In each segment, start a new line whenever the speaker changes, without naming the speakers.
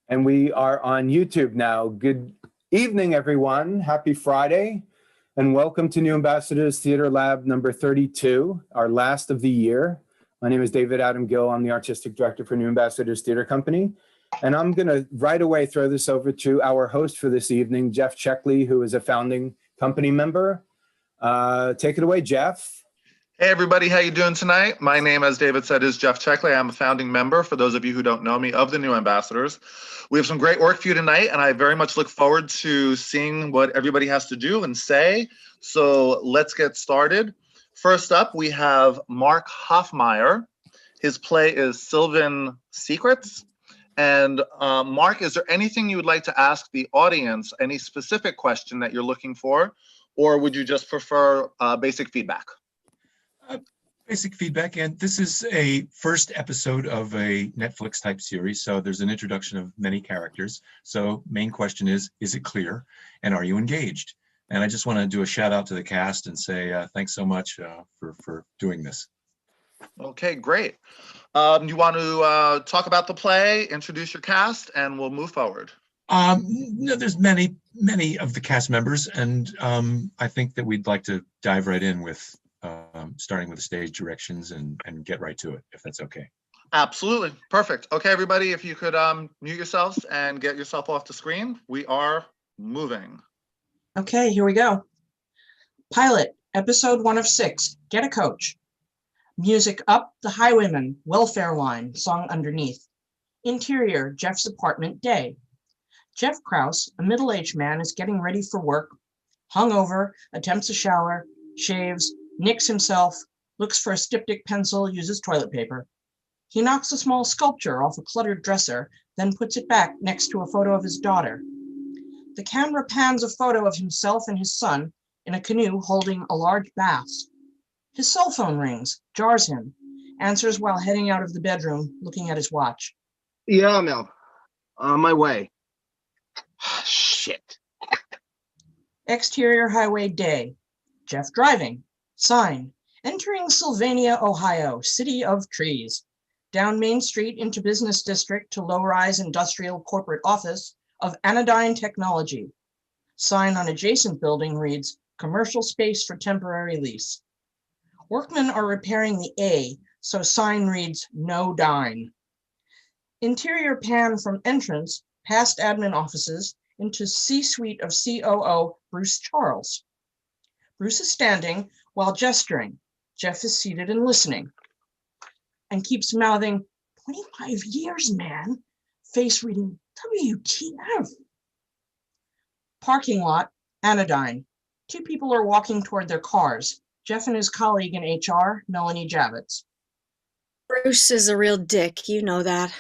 And we are on YouTube now. Good evening, everyone. Happy Friday. And welcome to New Ambassadors Theater Lab number 32, our last of the year. My name is David Adam Gill. I'm the Artistic Director for New Ambassadors Theater Company. And I'm going to right away throw this over to our host for this evening, Jeff Checkley, who is a founding company member. Take it away, Jeff.
Hey everybody, how you doing tonight? My name, as David said, is Jeff Checkley. I'm a founding member, for those of you who don't know me, of the New Ambassadors. We have some great work for you tonight, and I very much look forward to seeing what everybody has to do and say. So let's get started. First up, we have Mark Hoffmeyer. His play is Sylvan Secrets. And Mark, is there anything you would like to ask the audience, any specific question that you're looking for, or would you just prefer basic feedback?
Basic feedback, and this is a first episode of a Netflix type series, so there's an introduction of many characters. So main question is it clear, and are you engaged? And I just want to do a shout out to the cast and say thanks so much for doing this.
Okay, great. You want to talk about the play, introduce your cast, and we'll move forward.
No, there's many of the cast members, and I think that we'd like to dive right in with starting with the stage directions and get right to it, if that's okay.
Absolutely. Perfect. Okay, everybody, if you could mute yourselves and get yourself off the screen, we are moving.
Okay, here we go. Pilot, episode 1 of 6, Get a Coach. Music up, The Highwayman, Welfare Line, song underneath. Interior, Jeff's apartment, day. Jeff Krause, a middle-aged man, is getting ready for work, hungover, attempts a shower, shaves, nicks himself, looks for a styptic pencil, uses toilet paper. He knocks a small sculpture off a cluttered dresser, then puts it back next to a photo of his daughter. The camera pans a photo of himself and his son in a canoe holding a large bass. His cell phone rings, jars him, answers while heading out of the bedroom, looking at his watch.
Yeah, Mel, on my way. Shit.
Exterior highway, day. Jeff driving. Sign, entering Sylvania, Ohio, city of trees. Down Main Street into business district to low-rise industrial corporate office of Anodyne Technology. Sign on adjacent building reads, commercial space for temporary lease. Workmen are repairing the A, so sign reads, no dine. Interior pan from entrance, past admin offices, into C-suite of COO Bruce Charles. Bruce is standing while gesturing. Jeff is seated and listening and keeps mouthing, 25 years, man. Face reading, WTF. Parking lot, Anodyne. 2 people are walking toward their cars. Jeff and his colleague in HR, Melanie Javits.
Bruce is a real dick, you know that.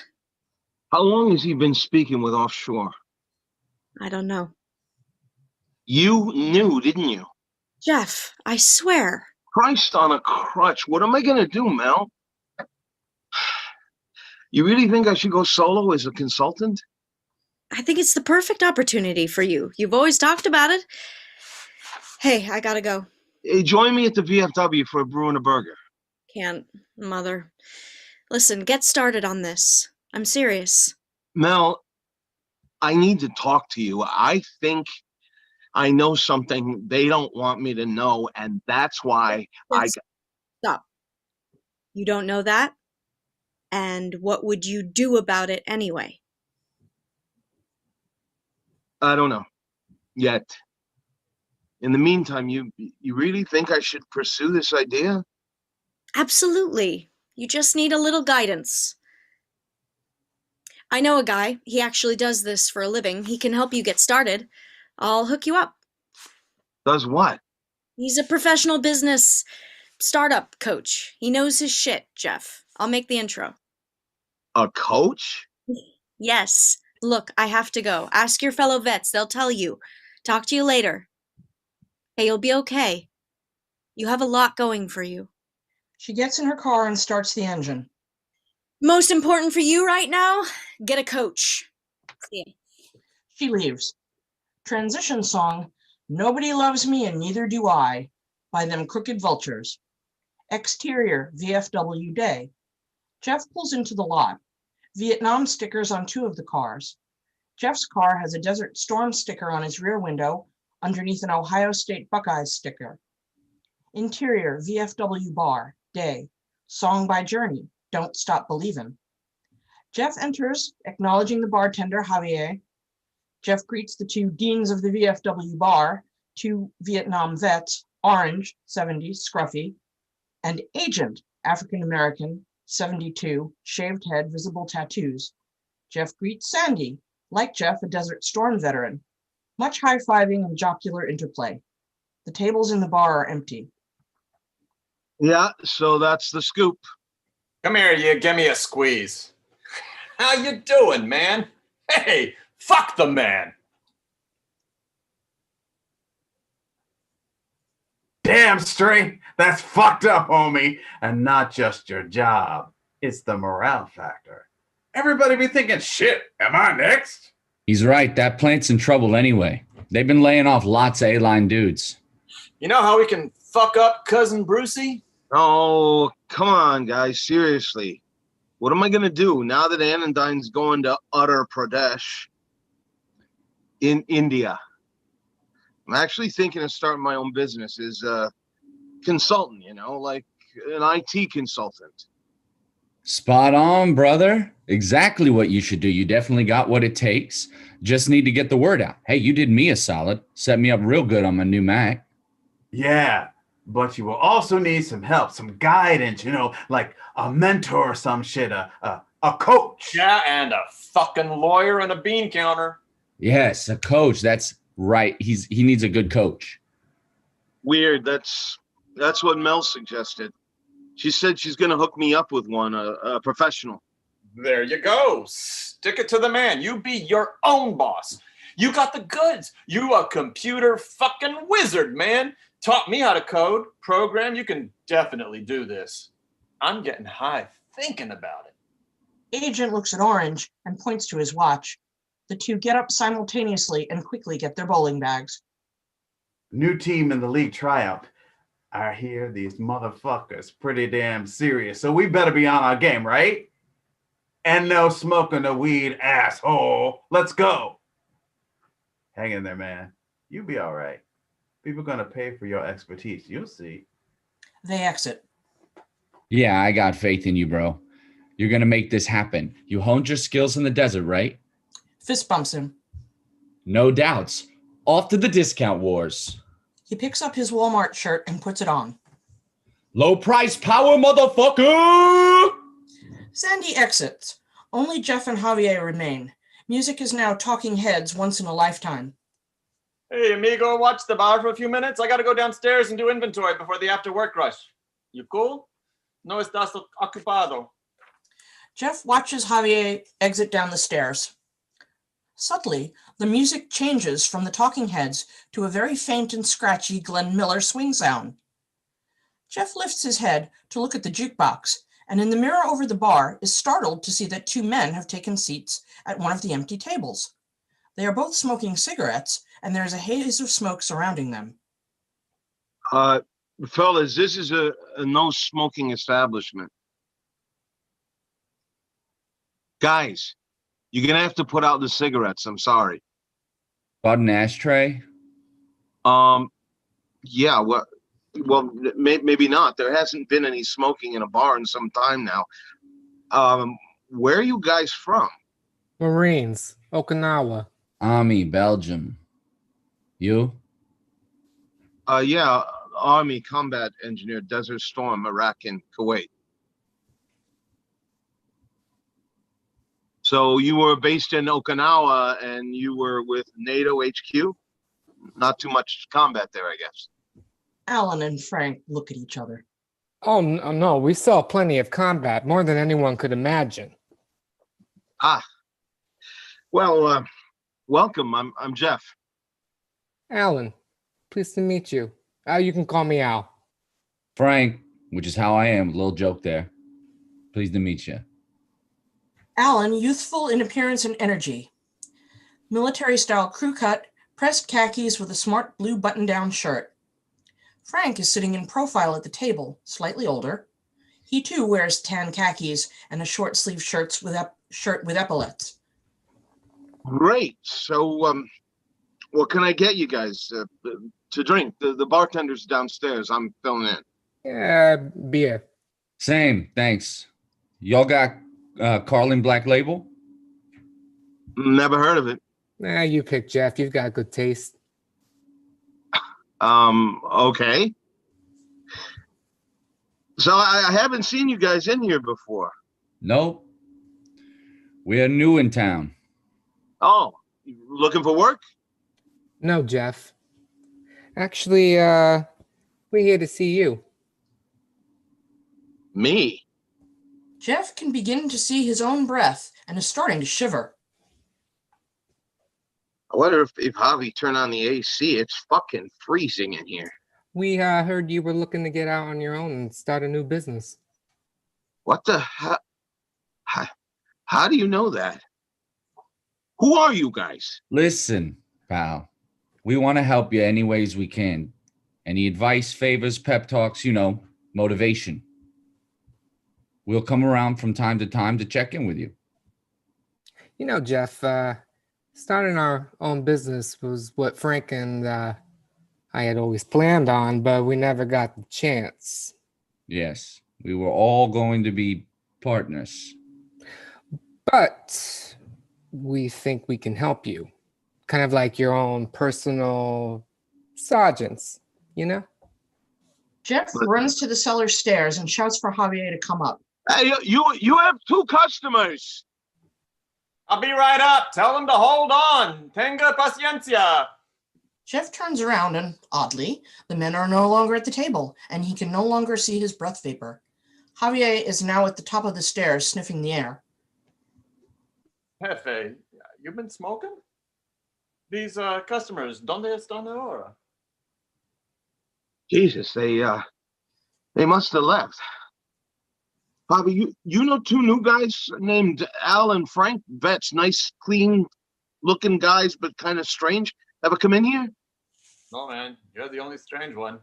How long has he been speaking with offshore?
I don't know.
You knew, didn't you?
Jeff, I swear.
Christ on a crutch. What am I going to do, Mel? You really think I should go solo as a consultant?
I think it's the perfect opportunity for you. You've always talked about it. Hey, I gotta go.
Hey, join me at the VFW for a brew and a burger.
Can't, Mother. Listen, get started on this. I'm serious.
Mel, I need to talk to you. I think I know something they don't want me to know, and that's why
Stop. You don't know that? And what would you do about it anyway?
I don't know yet. In the meantime, you really think I should pursue this idea?
Absolutely. You just need a little guidance. I know a guy. He actually does this for a living. He can help you get started. I'll hook you up.
Does what?
He's a professional business startup coach. He knows his shit, Jeff. I'll make the intro.
A coach?
Yes. Look, I have to go. Ask your fellow vets. They'll tell you. Talk to you later. Hey, you'll be okay. You have a lot going for you.
She gets in her car and starts the engine.
Most important for you right now, get a coach. See ya.
She leaves. Transition song, Nobody Loves Me and Neither Do I, by Them Crooked Vultures. Exterior, VFW day. Jeff pulls into the lot. Vietnam stickers on 2 of the cars. Jeff's car has a Desert Storm sticker on his rear window underneath an Ohio State Buckeyes sticker. Interior VFW bar, day. Song by Journey, Don't Stop Believin'. Jeff enters, acknowledging the bartender, Javier. Jeff greets the two deans of the VFW bar, two Vietnam vets, Orange, 70, scruffy, and Agent, African-American, 72, shaved head, visible tattoos. Jeff greets Sandy, like Jeff, a Desert Storm veteran. Much high-fiving and jocular interplay. The tables in the bar are empty.
Yeah, so that's the scoop.
Come here, you. Give me a squeeze. How you doing, man? Hey, fuck the man.
Damn straight. That's fucked up, homie. And not just your job. It's the morale factor. Everybody be thinking, shit, am I next?
He's right. That plant's in trouble anyway. They've been laying off lots of A-line dudes.
You know how we can fuck up Cousin Brucey?
Oh, come on, guys. Seriously. What am I going to do now that Anodyne's going to Uttar Pradesh in India? I'm actually thinking of starting my own business as a consultant, like an IT consultant.
Spot on, brother. Exactly what you should do. You definitely got what it takes. Just need to get the word out. Hey, you did me a solid. Set me up real good on my new Mac.
Yeah, but you will also need some help, some guidance, like a mentor or some shit, a coach.
Yeah, and a fucking lawyer and a bean counter.
Yes, a coach. That's right. He needs a good coach.
Weird. That's what Mel suggested. She said she's going to hook me up with one, a professional.
There you go. Stick it to the man. You be your own boss. You got the goods. You a computer fucking wizard, man. Taught me how to code, program. You can definitely do this. I'm getting high thinking about it.
Agent looks at Orange and points to his watch. The two get up simultaneously and quickly get their bowling bags.
New team in the league tryout. I hear these motherfuckers pretty damn serious, so we better be on our game, right? And no smoking the weed, asshole. Let's go. Hang in there, man. You be all right. People gonna pay for your expertise. You'll see.
They exit.
Yeah, I got faith in you, bro. You're going to make this happen. You honed your skills in the desert, right?
Fist bumps him.
No doubts. Off to the discount wars.
He picks up his Walmart shirt and puts it on.
Low price power, motherfucker!
Sandy exits. Only Jeff and Javier remain. Music is now talking heads once in a lifetime.
Hey, amigo, watch the bar for a few minutes. I got to go downstairs and do inventory before the after-work rush. You cool? No estás ocupado.
Jeff watches Javier exit down the stairs. Subtly, the music changes from the talking heads to a very faint and scratchy Glenn Miller swing sound. Jeff lifts his head to look at the jukebox, and in the mirror over the bar is startled to see that two men have taken seats at one of the empty tables. They are both smoking cigarettes, and there is a haze of smoke surrounding them.
Fellas, this is a no smoking establishment. Guys, you're gonna have to put out the cigarettes. I'm sorry.
Bought an ashtray?
Yeah, well, maybe not. There hasn't been any smoking in a bar in some time now. Where are you guys from?
Marines, Okinawa.
Army, Belgium. You?
Yeah, Army Combat Engineer, Desert Storm, Iraq and Kuwait. So you were based in Okinawa and you were with NATO HQ? Not too much combat there, I guess.
Alan and Frank look at each other.
Oh, no, we saw plenty of combat, more than anyone could imagine.
Ah, well, welcome. I'm Jeff.
Alan, pleased to meet you. You can call me Al.
Frank, which is how I am. A little joke there. Pleased to meet you.
Alan, youthful in appearance and energy. Military-style crew cut, pressed khakis with a smart blue button-down shirt. Frank is sitting in profile at the table, slightly older. He too wears tan khakis and a short-sleeved shirt with epaulets.
Great. So, what can I get you guys to drink? The bartender's downstairs. I'm filling in.
Yeah, beer.
Same, thanks. Y'all got Carlin Black Label?
Never heard of it.
Nah, you pick, Jeff. You've got good taste.
Okay. So I haven't seen you guys in here before.
Nope. We're new in town.
Oh, you looking for work?
No, Jeff. Actually, we're here to see you.
Me?
Jeff can begin to see his own breath and is starting to shiver.
I wonder if Javi turned on the AC. It's fucking freezing in here.
We heard you were looking to get out on your own and start a new business.
What the hell? How do you know that? Who are you guys?
Listen, pal. We want to help you any ways we can. Any advice, favors, pep talks, motivation. We'll come around from time to time to check in with you.
You know, Jeff, starting our own business was what Frank and I had always planned on, but we never got the chance.
Yes, we were all going to be partners.
But we think we can help you. Kind of like your own personal sergeants, you know?
Jeff runs to the cellar stairs and shouts for Javier to come up.
Hey, you have 2 customers.
I'll be right up. Tell them to hold on. Tenga paciencia.
Jeff turns around and, oddly, the men are no longer at the table, and he can no longer see his breath vapor. Javier is now at the top of the stairs, sniffing the air.
Jefe, you've been smoking? These customers, ¿dónde están ahora?
Jesus, they must have left. Bobby, you know 2 new guys named Al and Frank? Vets, nice, clean-looking guys, but kind of strange. Ever come in here?
No, man, you're the only strange one.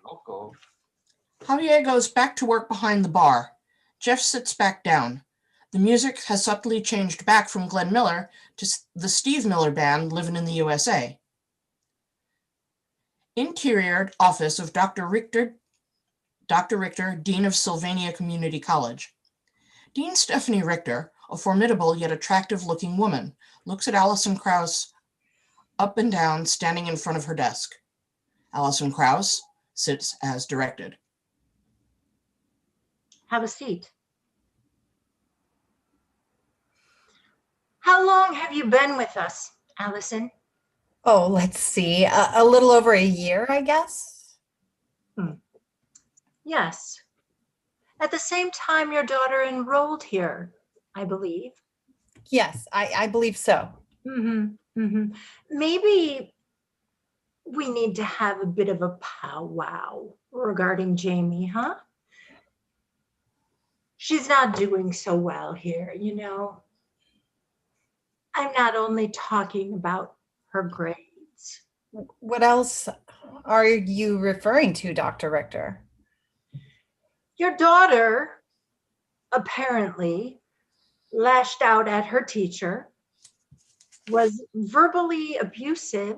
Loco.
Javier goes back to work behind the bar. Jeff sits back down. The music has subtly changed back from Glenn Miller to the Steve Miller Band, Living in the USA. Interior office of Dr. Richter, Dean of Sylvania Community College. Dean Stephanie Richter, a formidable yet attractive-looking woman, looks at Allison Krauss up and down, standing in front of her desk. Allison Krauss sits as directed.
Have a seat. How long have you been with us, Allison?
Oh, let's see. A little over a year, I guess.
Yes. At the same time your daughter enrolled here, I believe.
Yes, I believe so.
Maybe we need to have a bit of a powwow regarding Jamie, huh? She's not doing so well here, you know. I'm not only talking about her grades.
What else are you referring to, Dr. Richter?
Your daughter apparently lashed out at her teacher, was verbally abusive,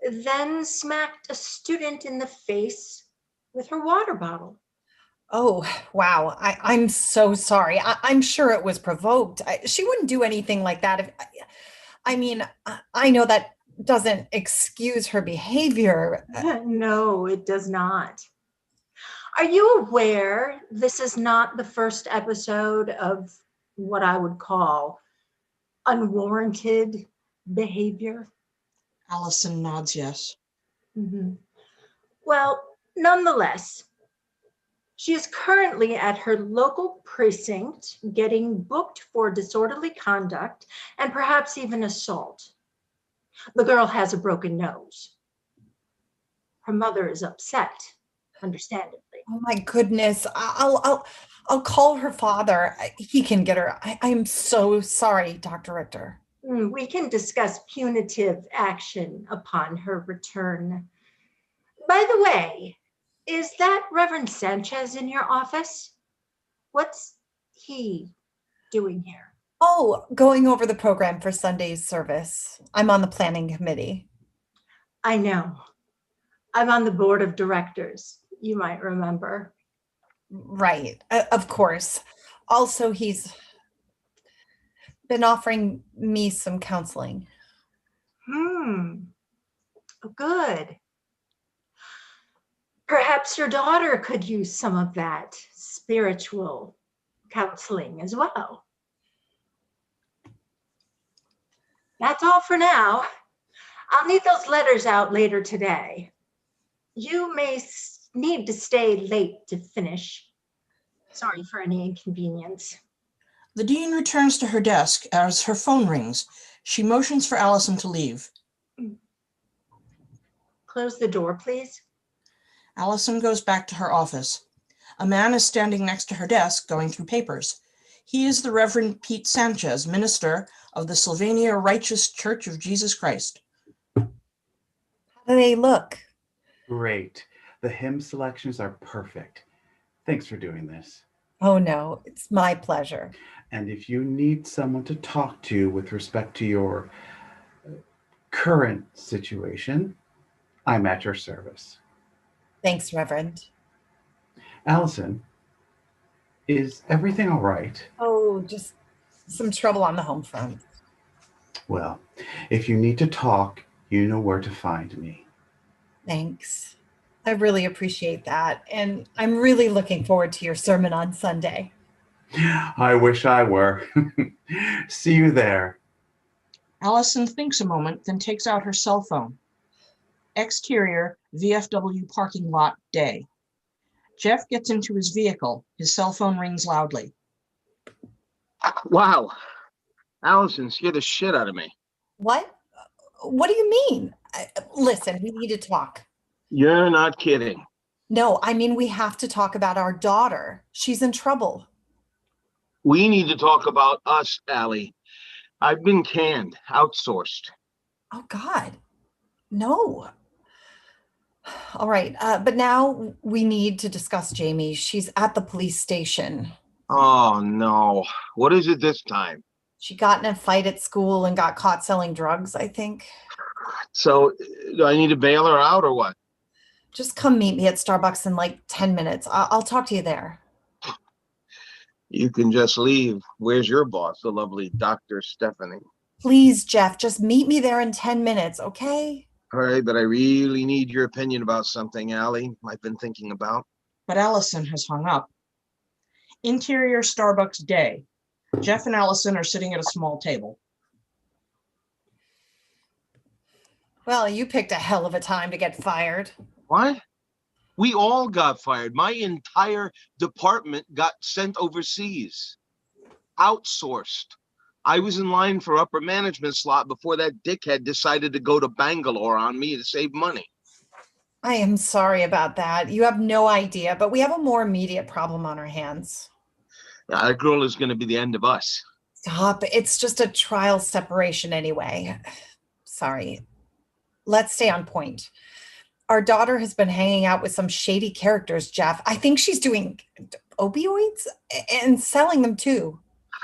then smacked a student in the face with her water bottle.
Oh, wow. I'm so sorry. I'm sure it was provoked. She wouldn't do anything like that. I know that doesn't excuse her behavior.
No, it does not. Are you aware this is not the first episode of what I would call unwarranted behavior?
Allison nods yes.
Well, nonetheless, she is currently at her local precinct getting booked for disorderly conduct and perhaps even assault. The girl has a broken nose. Her mother is upset, understandably.
Oh my goodness. I'll call her father. He can get her. I'm so sorry, Dr. Richter.
We can discuss punitive action upon her return. By the way, is that Reverend Sanchez in your office? What's he doing here?
Oh, going over the program for Sunday's service. I'm on the planning committee.
I know. I'm on the board of directors, you might remember.
Right, of course. Also, he's been offering me some counseling.
Good. Perhaps your daughter could use some of that spiritual counseling as well. That's all for now. I'll need those letters out later today. You may need to stay late to finish. Sorry for any inconvenience.
The dean returns to her desk as her phone rings. She motions for Allison to leave.
Close the door, please.
Allison goes back to her office. A man is standing next to her desk going through papers. He is the Reverend Pete Sanchez, minister of the Sylvania Righteous Church of Jesus Christ.
How do they look?
Great. The hymn selections are perfect. Thanks for doing this.
Oh no, it's my pleasure.
And if you need someone to talk to with respect to your current situation, I'm at your service.
Thanks, Reverend.
Allison, is everything all right?
Oh, just some trouble on the home front.
Well, if you need to talk, you know where to find me.
Thanks. I really appreciate that. And I'm really looking forward to your sermon on Sunday.
I wish I were. See you there.
Allison thinks a moment, then takes out her cell phone. Exterior, VFW parking lot, day. Jeff gets into his vehicle. His cell phone rings loudly.
Wow. Allison scared the shit out of me.
What? What do you mean? Listen, we need to talk.
You're not kidding.
No, I mean, we have to talk about our daughter. She's in trouble.
We need to talk about us, Allie. I've been canned, outsourced.
Oh, God. No. All right. But now we need to discuss Jamie. She's at the police station.
Oh, no. What is it this time?
She got in a fight at school and got caught selling drugs, I think.
So, do I need to bail her out or what?
Just come meet me at Starbucks in like 10 minutes. I'll talk to you there.
You can just leave. Where's your boss, the lovely Dr. Stephanie?
Please, Jeff, just meet me there in 10 minutes, okay?
All right, but I really need your opinion about something, Allie. I've been thinking about.
But Allison has hung up. Interior Starbucks, day. Jeff and Allison are sitting at a small table.
Well, you picked a hell of a time to get fired.
What? We all got fired. My entire department got sent overseas. Outsourced. I was in line for upper management slot before that dickhead decided to go to Bangalore on me to save money.
I am sorry about that. You have no idea, but we have a more immediate problem on our hands.
Now, that girl is going to be the end of us.
Stop. It's just a trial separation anyway. Sorry. Let's stay on point. Our daughter has been hanging out with some shady characters, Jeff. I think she's doing opioids and selling them too.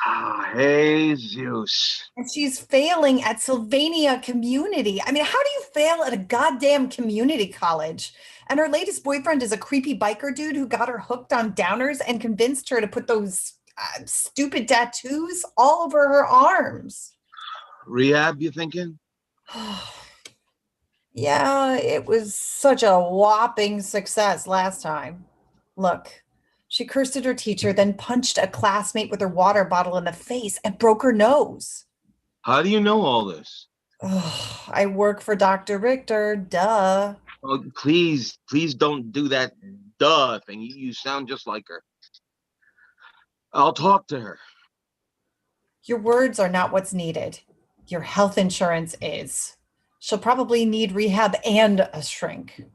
Ah, hey, Zeus.
And she's failing at Sylvania Community. I mean, how do you fail at a goddamn community college? And her latest boyfriend is a creepy biker dude who got her hooked on downers and convinced her to put those stupid tattoos all over her arms.
Rehab, you thinking?
Yeah, it was such a whopping success last time. Look, she cursed at her teacher, then punched a classmate with her water bottle in the face and broke her nose.
How do you know all this?
I work for Dr. Richter, duh.
Oh, please don't do that duh thing. You sound just like her. I'll talk to her.
Your words are not what's needed. Your health insurance is. She'll probably need rehab and a shrink.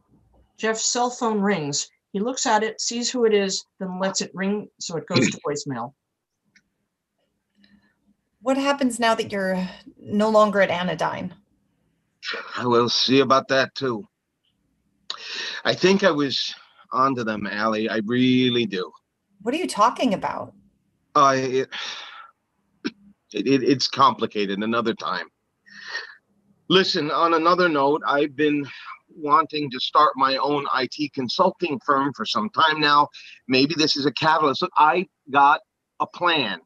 Jeff's cell phone rings. He looks at it, sees who it is, then lets it ring so it goes to voicemail.
What happens now that you're no longer at Anodyne?
I will see about that too. I think I was onto them, Allie. I really do.
What are you talking about?
It's complicated another time. Listen, on another note, I've been wanting to start my own IT consulting firm for some time now. Maybe this is a catalyst. Look, I got a plan,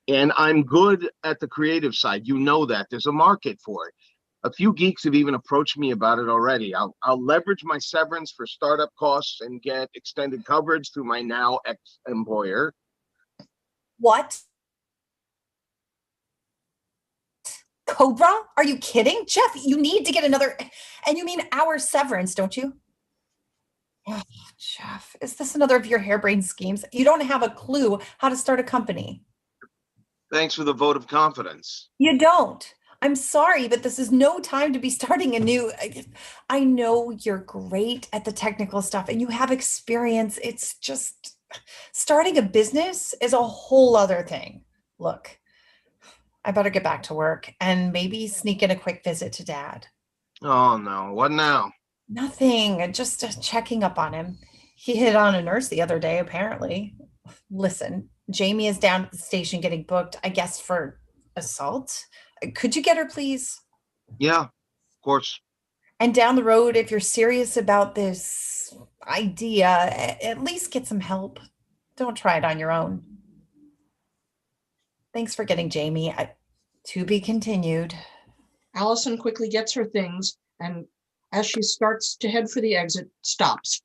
and I'm good at the creative side. You know that. There's a market for it. A few geeks have even approached me about it already. I'll leverage my severance for startup costs and get extended coverage through my now ex-employer.
What? Cobra? Are you kidding? Jeff, you need to get another, and you mean our severance, don't you? Oh, Jeff, is this another of your harebrained schemes? You don't have a clue how to start a company.
Thanks for the vote of confidence.
You don't. I'm sorry, but this is no time to be starting a new. I know you're great at the technical stuff and you have experience. It's just starting a business is a whole other thing. Look, I better get back to work and maybe sneak in a quick visit to Dad.
Oh, no. What now?
Nothing. Just checking up on him. He hit on a nurse the other day, apparently. Listen, Jamie is down at the station getting booked, I guess, for assault. Could you get her, please?
Yeah, of course.
And down the road, if you're serious about this idea, at least get some help. Don't try it on your own. Thanks for getting Jamie. To be continued.
Allison quickly gets her things and as she starts to head for the exit, stops.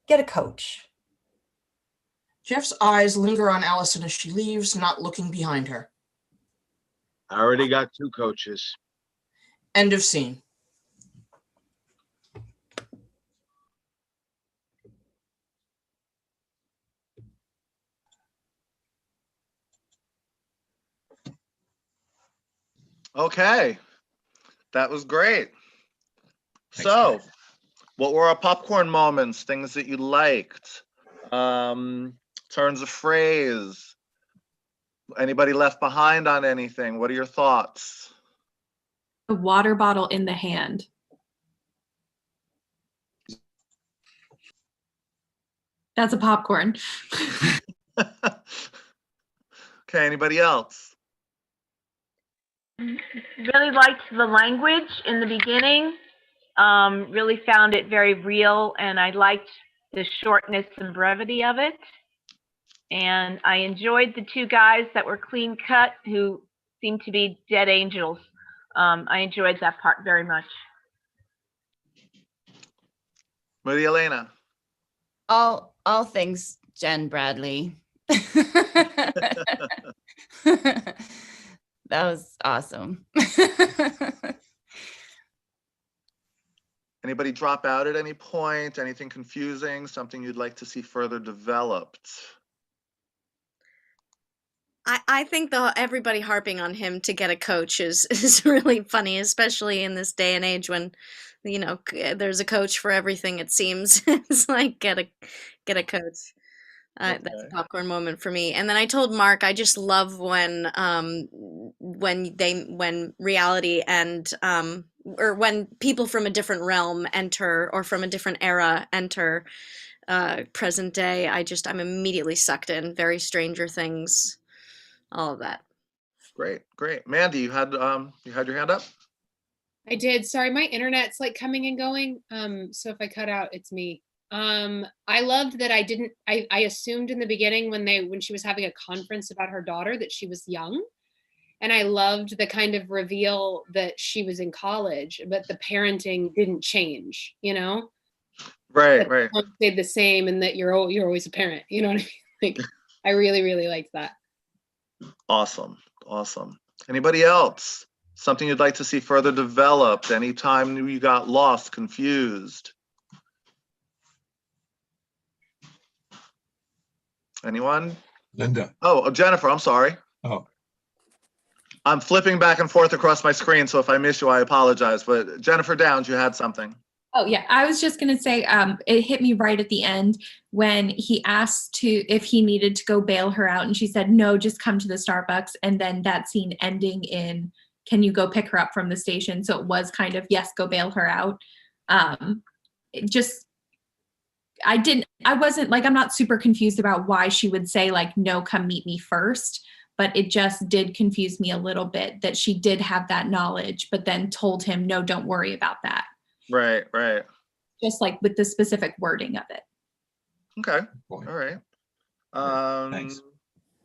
Get a coach.
Jeff's eyes linger on Allison as she leaves, not looking behind her.
I already got 2 coaches.
End of scene.
Okay, that was great.
Thanks,
So,
Dave.
what were our popcorn moments? Things that you liked? Turns of phrase? Anybody left behind on anything? What are your thoughts?
A water bottle in the hand. That's a popcorn.
Okay, anybody else?
Really liked the language in the beginning. Really found it very real, and I liked the shortness and brevity of it. And I enjoyed the 2 guys that were clean cut who seemed to be dead angels. I enjoyed that part very much.
Maria Elena.
All things Jen Bradley. That was awesome.
Anybody drop out at any point? Anything confusing? Something you'd like to see further developed?
I think everybody harping on him to get a coach is really funny, especially in this day and age when, you know, there's a coach for everything. It seems it's like get a coach.
Okay.
That's a popcorn moment for me. And then I told Mark I just love when reality and or when people from a different realm enter or from a different era enter present day. I'm immediately sucked in. Very Stranger Things. All of that.
Great. Mandy, you had your hand up?
I did. Sorry, my internet's like coming and going. So if I cut out, it's me. I loved that I assumed in the beginning when she was having a conference about her daughter that she was young. And I loved the kind of reveal that she was in college, but the parenting didn't change, you know?
Right.
It stayed the same, and that you're always a parent, you know what I mean? Like, I really, really liked that.
Awesome. Anybody else? Something you'd like to see further developed? Anytime you got lost, confused? Anyone?
Linda.
Oh, Jennifer, I'm sorry.
Oh.
I'm flipping back and forth across my screen, so if I miss you, I apologize. But Jennifer Downs, you had something.
Oh yeah, I was just gonna say, it hit me right at the end when he asked if he needed to go bail her out, and she said, no, just come to the Starbucks. And then that scene ending in, can you go pick her up from the station? So it was kind of, yes, go bail her out. I wasn't like, I'm not super confused about why she would say like, no, come meet me first. but it just did confuse me a little bit that she did have that knowledge, but then told him, no, don't worry about that.
Right, right.
Just like with the specific wording of it.
Okay, all right.
Thanks.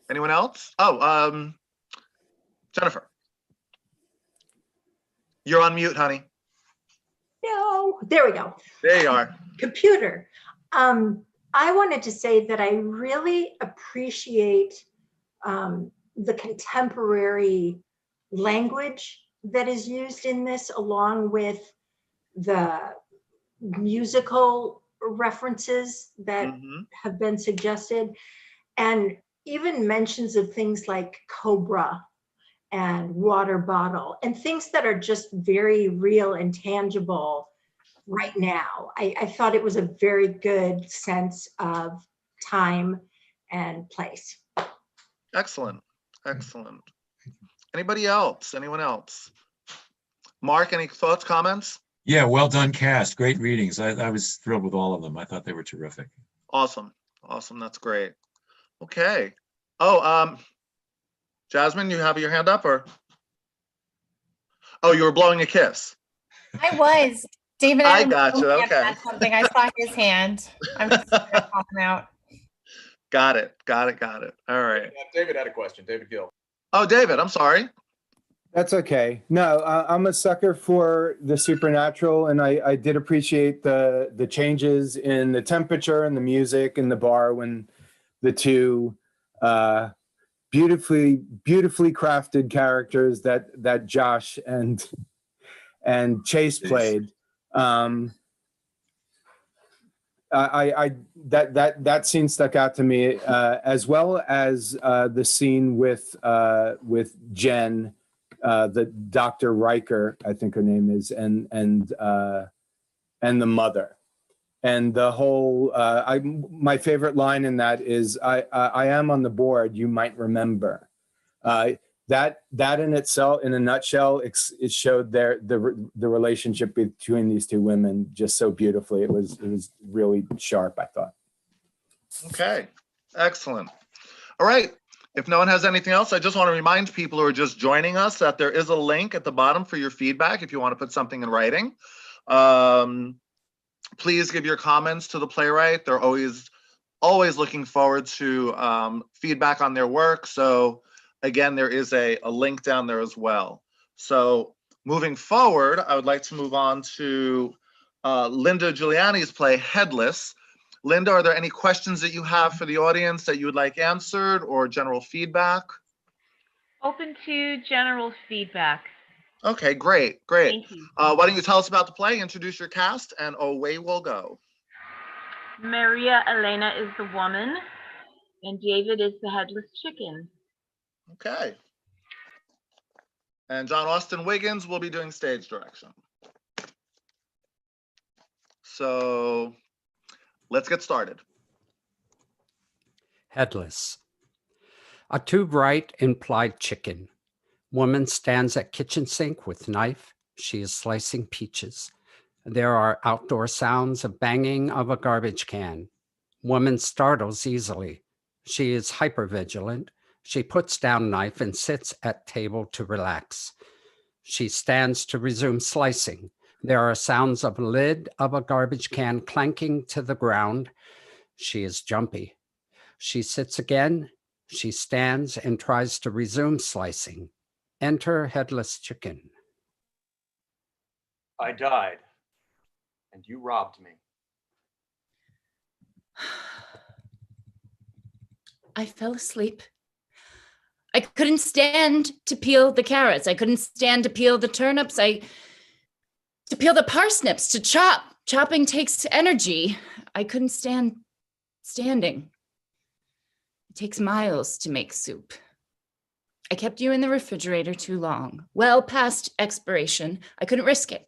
Anyone else? Oh, Jennifer. You're on mute, honey.
No, there we go.
There you are.
Computer. I wanted to say that I really appreciate the contemporary language that is used in this, along with the musical references that have been suggested, and even mentions of things like cobra and water bottle and things that are just very real and tangible right now. I thought it was a very good sense of time and place.
Excellent, excellent. Anybody else? Anyone else? Mark, any thoughts, comments?
Yeah, well done cast. Great readings. I was thrilled with all of them. I thought they were terrific.
Awesome, awesome, that's great. Okay. Oh, Jasmine, you have your hand up, or? Oh, you were blowing a kiss.
I was. David,
I got you,
looking
okay.
at something. I saw his hand. I'm just going to call him out.
Got it. All right.
David had a question. David Gill.
Oh, David, I'm sorry.
That's okay. No, I'm a sucker for the supernatural, and I did appreciate the changes in the temperature and the music in the bar when the two beautifully crafted characters that Josh and Chase played. That scene stuck out to me, as well as the scene with Jen, the Dr. Riker, I think her name is, and the mother, and the whole. My favorite line in that is, "I am on the board. You might remember." That in itself, in a nutshell, it showed the relationship between these two women just so beautifully. It was really sharp, I thought.
Okay, excellent. All right. If no one has anything else, I just want to remind people who are just joining us that there is a link at the bottom for your feedback if you want to put something in writing. Please give your comments to the Playwright. They're always looking forward to feedback on their work. So again, there is a link down there as well. So moving forward, I would like to move on to Linda Giuliani's play, Headless. Linda, are there any questions that you have for the audience that you would like answered, or general feedback?
Open to general feedback.
Okay, great.
Thank you.
Why don't you tell us about the play, introduce your cast, and away we'll go.
Maria Elena is the woman, and David is the headless chicken.
Okay. And John Austin Wiggins will be doing stage direction. So let's get started.
Headless. A too bright implied chicken. Woman stands at kitchen sink with knife. She is slicing peaches. There are outdoor sounds of banging of a garbage can. Woman startles easily. She is hypervigilant. She puts down knife and sits at table to relax. She stands to resume slicing. There are sounds of lid of a garbage can clanking to the ground. She is jumpy. She sits again. She stands and tries to resume slicing. Enter headless chicken.
I died, and you robbed me.
I fell asleep. I couldn't stand to peel the carrots. I couldn't stand to peel the turnips. To peel the parsnips, to chop. Chopping takes energy. I couldn't stand standing. It takes miles to make soup. I kept you in the refrigerator too long, well past expiration. I couldn't risk it.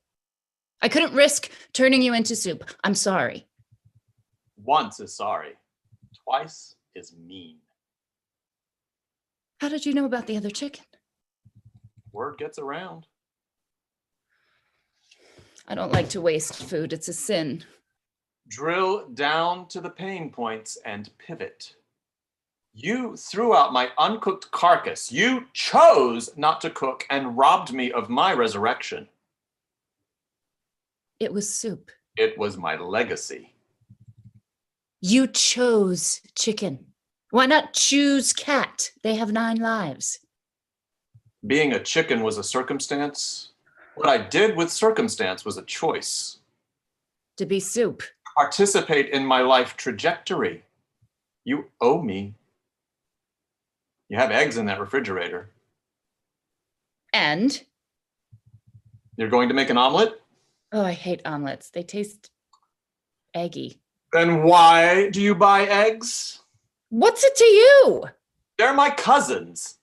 I couldn't risk turning you into soup. I'm sorry.
Once is sorry. Twice is mean.
How did you know about the other chicken?
Word gets around.
I don't like to waste food. It's a sin.
Drill down to the pain points and pivot. You threw out my uncooked carcass. You chose not to cook and robbed me of my resurrection.
It was soup.
It was my legacy.
You chose chicken. Why not choose cat? They have 9 lives.
Being a chicken was a circumstance. What I did with circumstance was a choice.
To be soup.
Participate in my life trajectory. You owe me. You have eggs in that refrigerator.
And?
You're going to make an omelet?
Oh, I hate omelets. They taste eggy.
Then why do you buy eggs?
What's it to you?
They're my cousins.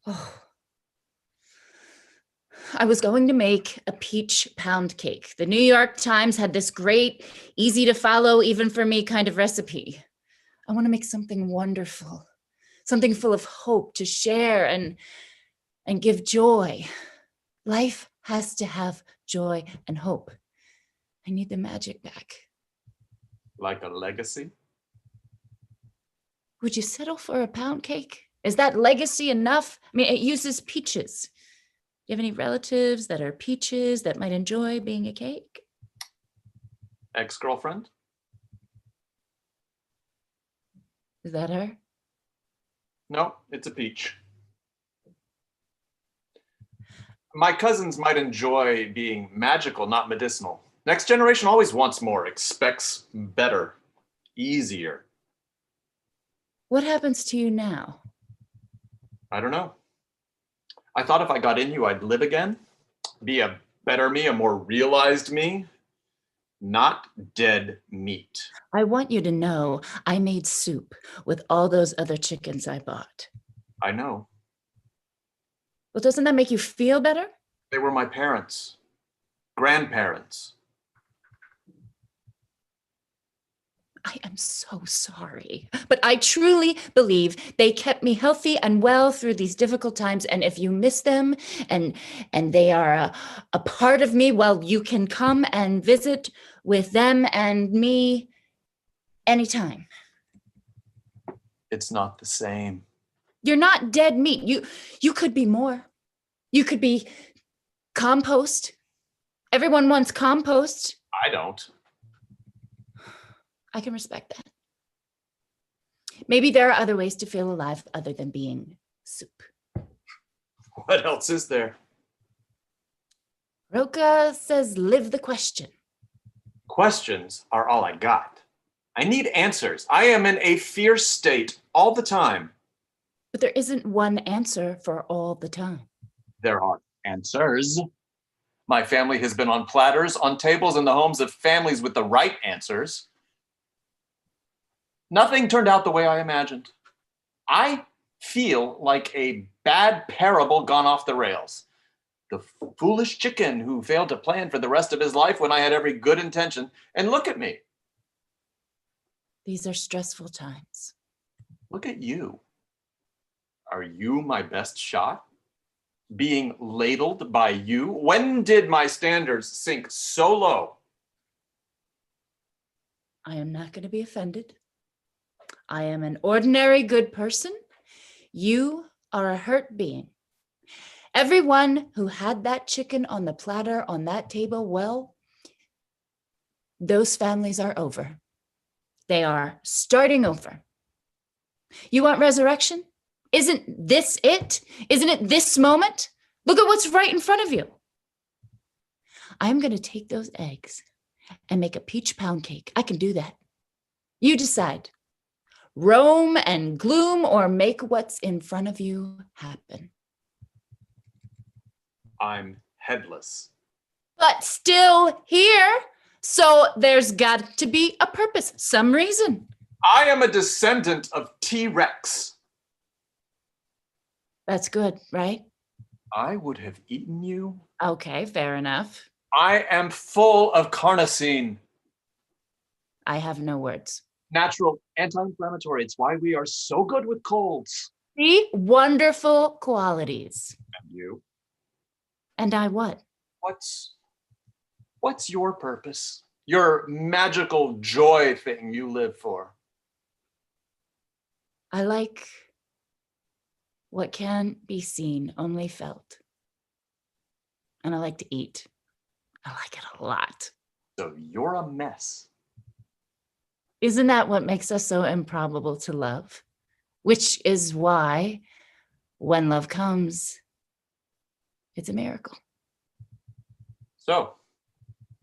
Oh. I was going to make a peach pound cake. The New York Times had this great, easy to follow, even for me kind of recipe. I want to make something wonderful, something full of hope to share and give joy. Life has to have joy and hope. I need the magic back.
Like a legacy?
Would you settle for a pound cake? Is that legacy enough? I mean, it uses peaches. Do you have any relatives that are peaches that might enjoy being a cake?
Ex-girlfriend?
Is that her?
No, it's a peach. My cousins might enjoy being magical, not medicinal. Next generation always wants more, expects better, easier.
What happens to you now?
I don't know. I thought if I got in you, I'd live again, be a better me, a more realized me, not dead meat.
I want you to know I made soup with all those other chickens I bought.
I know.
Well, doesn't that make you feel better?
They were my parents, grandparents.
I am so sorry, but I truly believe they kept me healthy and well through these difficult times. And if you miss them and they are a part of me, well, you can come and visit with them and me anytime.
It's not the same.
You're not dead meat. You could be more. You could be compost. Everyone wants compost.
I don't.
I can respect that. Maybe there are other ways to feel alive other than being soup.
What else is there?
Roca says, live the question.
Questions are all I got. I need answers. I am in a fear state all the time.
But there isn't one answer for all the time.
There are answers. My family has been on platters, on tables in the homes of families with the right answers. Nothing turned out the way I imagined. I feel like a bad parable gone off the rails. The foolish chicken who failed to plan for the rest of his life when I had every good intention. And look at me.
These are stressful times.
Look at you. Are you my best shot? Being ladled by you? When did my standards sink so low?
I am not going to be offended. I am an ordinary good person. You are a hurt being. Everyone who had that chicken on the platter on that table, well, those families are over. They are starting over. You want resurrection? Isn't this it? Isn't it this moment? Look at what's right in front of you. I'm going to take those eggs and make a peach pound cake. I can do that. You decide. Roam and gloom or make what's in front of you happen.
I'm headless.
But still here. So there's got to be a purpose, some reason.
I am a descendant of T-Rex.
That's good, right?
I would have eaten you.
Okay, fair enough.
I am full of carnosine.
I have no words.
Natural anti-inflammatory. It's why we are so good with colds.
See? Wonderful qualities.
And you?
And I what?
What's your purpose? Your magical joy thing you live for?
I like what can't be seen, only felt. And I like to eat. I like it a lot.
So you're a mess.
Isn't that what makes us so improbable to love? Which is why when love comes, it's a miracle.
So,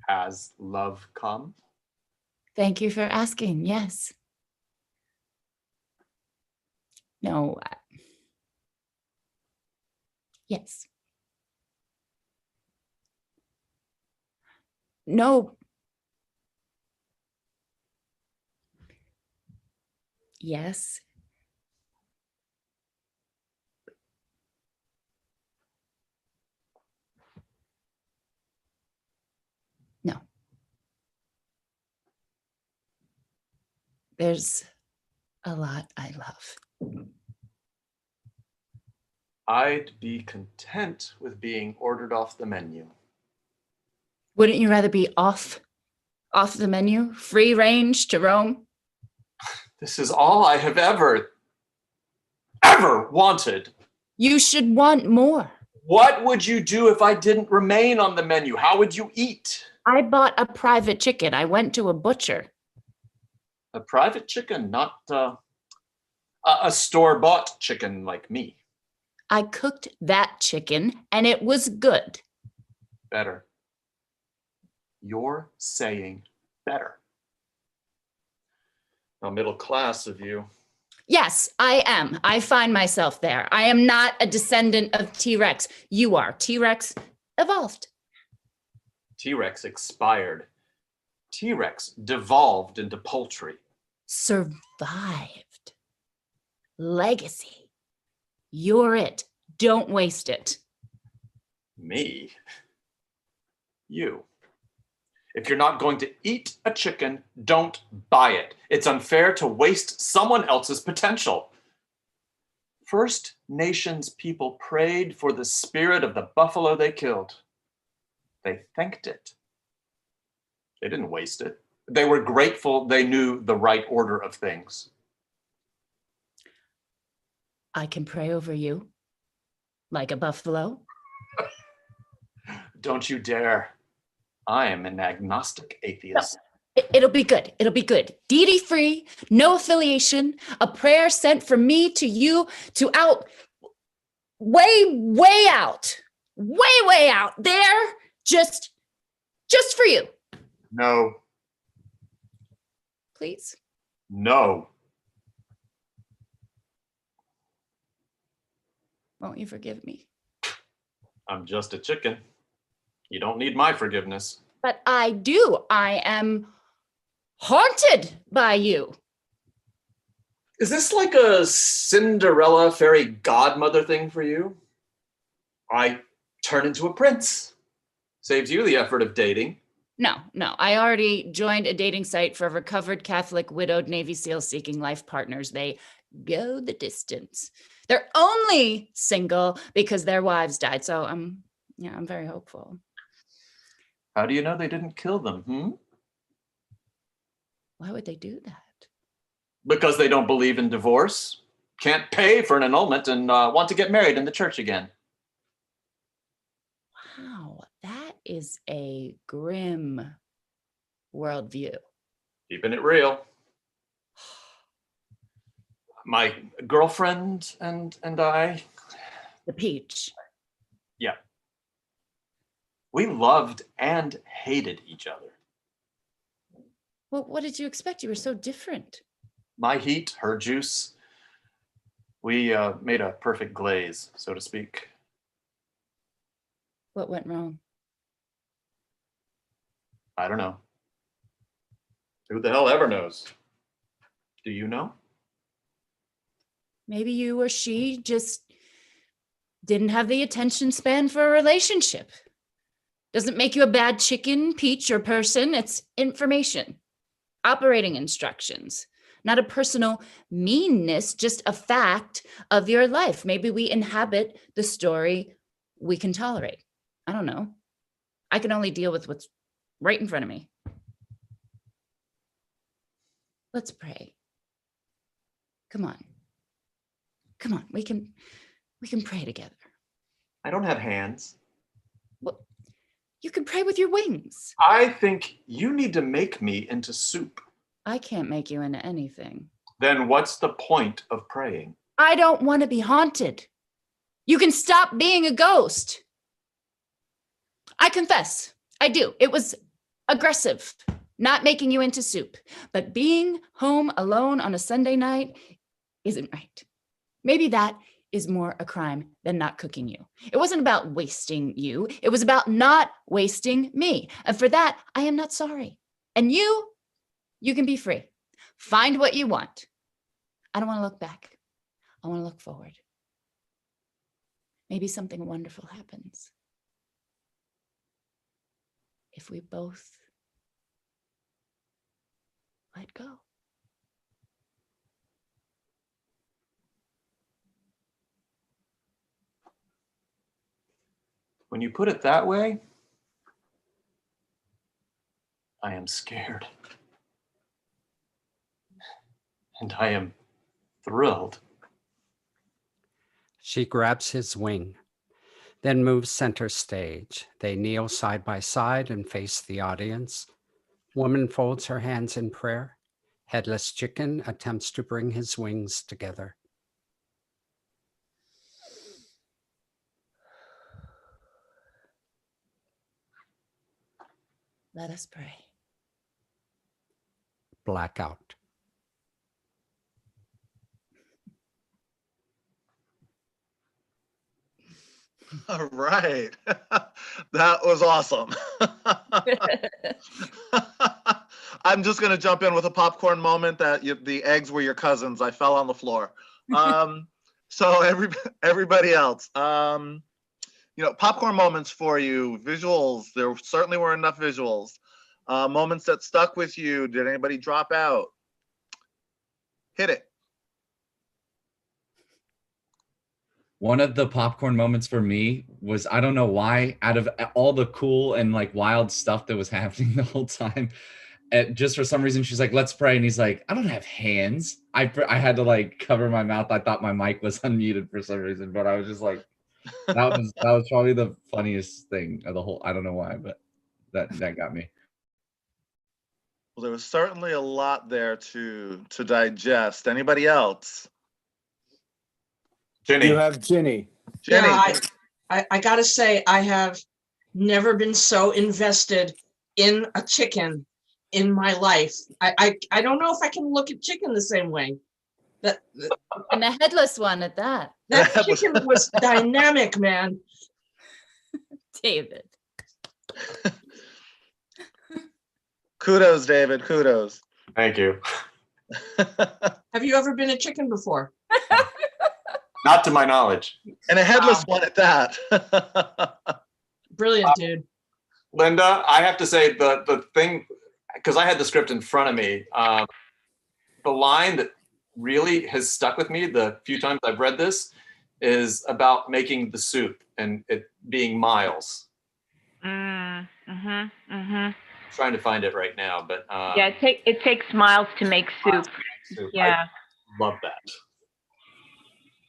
has love come?
Thank you for asking. Yes. No. Yes. No. Yes. No. There's a lot I love.
I'd be content with being ordered off the menu.
Wouldn't you rather be off the menu, free range to roam?
This is all I have ever wanted.
You should want more.
What would you do if I didn't remain on the menu? How would you eat?
I bought a private chicken. I went to a butcher.
A private chicken, not a store-bought chicken like me.
I cooked that chicken and it was good.
Better. You're saying better. How middle class of you.
Yes, I am. I find myself there. I am not a descendant of T-Rex. You are. T-Rex evolved.
T-Rex expired. T-Rex devolved into poultry.
Survived. Legacy. You're it. Don't waste it.
Me? You. If you're not going to eat a chicken, don't buy it. It's unfair to waste someone else's potential. First Nations people prayed for the spirit of the buffalo they killed. They thanked it. They didn't waste it. They were grateful they knew the right order of things.
I can pray over you like a buffalo.
Don't you dare. I am an agnostic atheist.
No, it'll be good. It'll be good. Deity free, no affiliation, a prayer sent from me to you to out, way out, way out there, just for you.
No.
Please.
No.
Won't you forgive me?
I'm just a chicken. You don't need my forgiveness.
But I do. I am haunted by you.
Is this like a Cinderella fairy godmother thing for you? I turn into a prince. Saves you the effort of dating.
No. I already joined a dating site for recovered Catholic widowed Navy SEALs seeking life partners. They go the distance. They're only single because their wives died. So I'm very hopeful.
How do you know they didn't kill them,
Why would they do that?
Because they don't believe in divorce, can't pay for an annulment, and want to get married in the church again.
Wow, that is a grim worldview.
Keeping it real. My girlfriend and I.
The peach.
Yeah. We loved and hated each other.
Well, what did you expect? You were so different.
My heat, her juice. We made a perfect glaze, so to speak.
What went wrong?
I don't know. Who the hell ever knows? Do you know?
Maybe you or she just didn't have the attention span for a relationship. Doesn't make you a bad chicken, peach, or person. It's information, operating instructions, not a personal meanness, just a fact of your life. Maybe we inhabit the story we can tolerate. I don't know. I can only deal with what's right in front of me. Let's pray. Come on. Come on, we can pray together.
I don't have hands.
Well, you can pray with your wings.
I think you need to make me into soup.
I can't make you into anything.
Then what's the point of praying?
I don't want to be haunted. You can stop being a ghost. I confess, I do. It was aggressive, not making you into soup. But being home alone on a Sunday night isn't right. Maybe that is more a crime than not cooking you. It wasn't about wasting you. It was about not wasting me. And for that, I am not sorry. And you can be free. Find what you want. I don't want to look back. I want to look forward. Maybe something wonderful happens if we both let go.
When you put it that way, I am scared. And I am thrilled.
She grabs his wing, then moves center stage. They kneel side by side and face the audience. Woman folds her hands in prayer. Headless Chicken attempts to bring his wings together.
Let us pray.
Blackout.
All right. That was awesome. I'm just going to jump in with a popcorn moment that the eggs were your cousins. I fell on the floor. So everybody else, popcorn moments for you, visuals. There certainly were enough visuals. Moments that stuck with you. Did anybody drop out? Hit it.
One of the popcorn moments for me was, I don't know why, out of all the cool and like wild stuff that was happening the whole time, just for some reason, she's like, let's pray. And he's like, I don't have hands. I had to like cover my mouth. I thought my mic was unmuted for some reason, but I was just like, that was probably the funniest thing of the whole, I don't know why, but that got me.
Well, there was certainly a lot there to digest. Anybody else?
Ginny.
You have Ginny.
Yeah, I gotta say, I have never been so invested in a chicken in my life. I don't know if I can look at chicken the same way.
And the headless one at that.
That chicken was dynamic, man.
David.
Kudos, David. Kudos.
Thank you.
Have you ever been a chicken before?
Not to my knowledge.
And a headless one at that.
Brilliant, dude.
Linda, I have to say the thing, because I had the script in front of me, the line that really has stuck with me the few times I've read this is about making the soup and it being miles.
Mm-hmm.
Trying to find it right now, but
Yeah, it takes miles to make soup. Yeah.
I love that.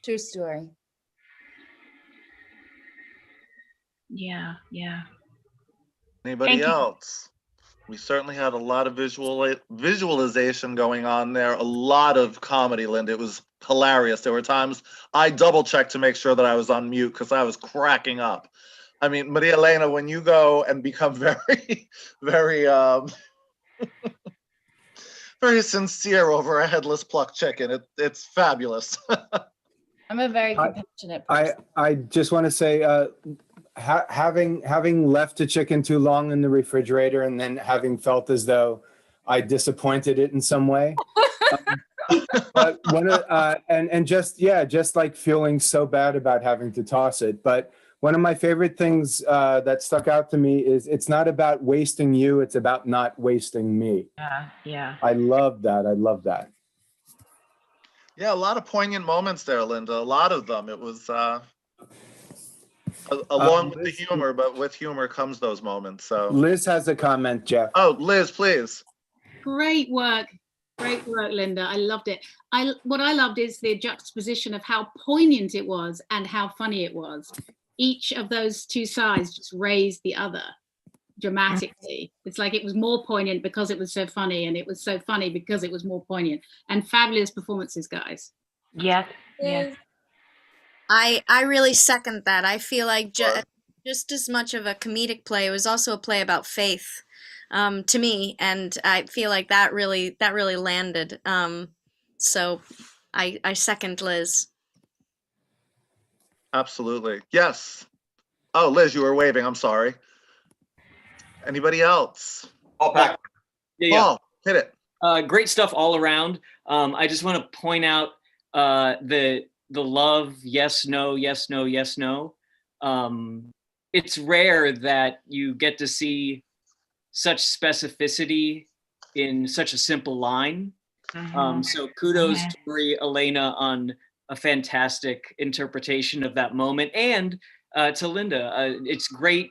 True story.
Yeah.
Anybody
Thank you.
else? We certainly had a lot of visualization going on there, a lot of comedy, Linda. It was hilarious. There were times I double checked to make sure that I was on mute because I was cracking up. I mean, Maria Elena, when you go and become very, very, very sincere over a headless plucked chicken, it's fabulous.
I'm a very compassionate person.
I just want to say, having left a chicken too long in the refrigerator and then having felt as though I disappointed it in some way, but just like feeling so bad about having to toss it. But one of my favorite things that stuck out to me is it's not about wasting you; it's about not wasting me.
Yeah.
I love that. I love that.
Yeah, a lot of poignant moments there, Linda. A lot of them. It was along with the humor, but with humor comes those moments. So
Liz has a comment, Jeff.
Oh, Liz, please.
Great work.
Great work, Linda. I loved it. What I loved is the juxtaposition of how poignant it was and how funny it was. Each of those two sides just raised the other dramatically. It's like it was more poignant because it was so funny, and it was so funny because it was more poignant. And fabulous performances, guys.
Yes, yes.
I really second that. I feel like just as much of a comedic play, it was also a play about faith, to me, and I feel like that really landed. So I second Liz.
Absolutely. Yes. Oh, Liz, you were waving. I'm sorry. Anybody else?
All back. Yeah.
Paul, hit it.
Great stuff all around. I just want to point out the love, yes, no, yes, no, yes, no. It's rare that you get to see such specificity in such a simple line. So kudos to Marie Elena on a fantastic interpretation of that moment, and to Linda. It's great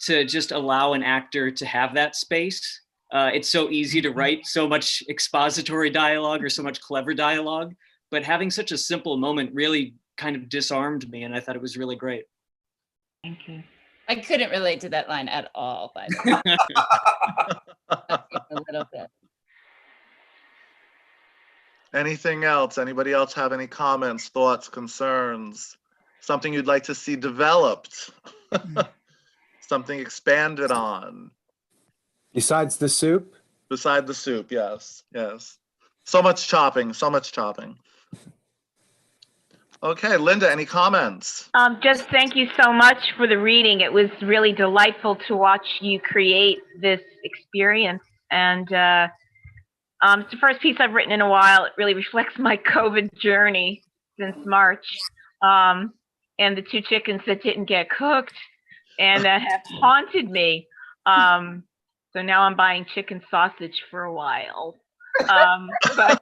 to just allow an actor to have that space. It's so easy to write so much expository dialogue or so much clever dialogue, but having such a simple moment really kind of disarmed me, and I thought it was really great.
Thank you.
I couldn't relate to that line at all, but a little bit.
Anything else? Anybody else have any comments, thoughts, concerns? Something you'd like to see developed? Something expanded on?
Besides the soup?
Beside the soup, yes, yes. So much chopping, so much chopping. Okay, Linda, any comments?
Just thank you so much for the reading. It was really delightful to watch you create this experience. And it's the first piece I've written in a while. It really reflects my COVID journey since March. And the two chickens that didn't get cooked and that have haunted me. So now I'm buying chicken sausage for a while. But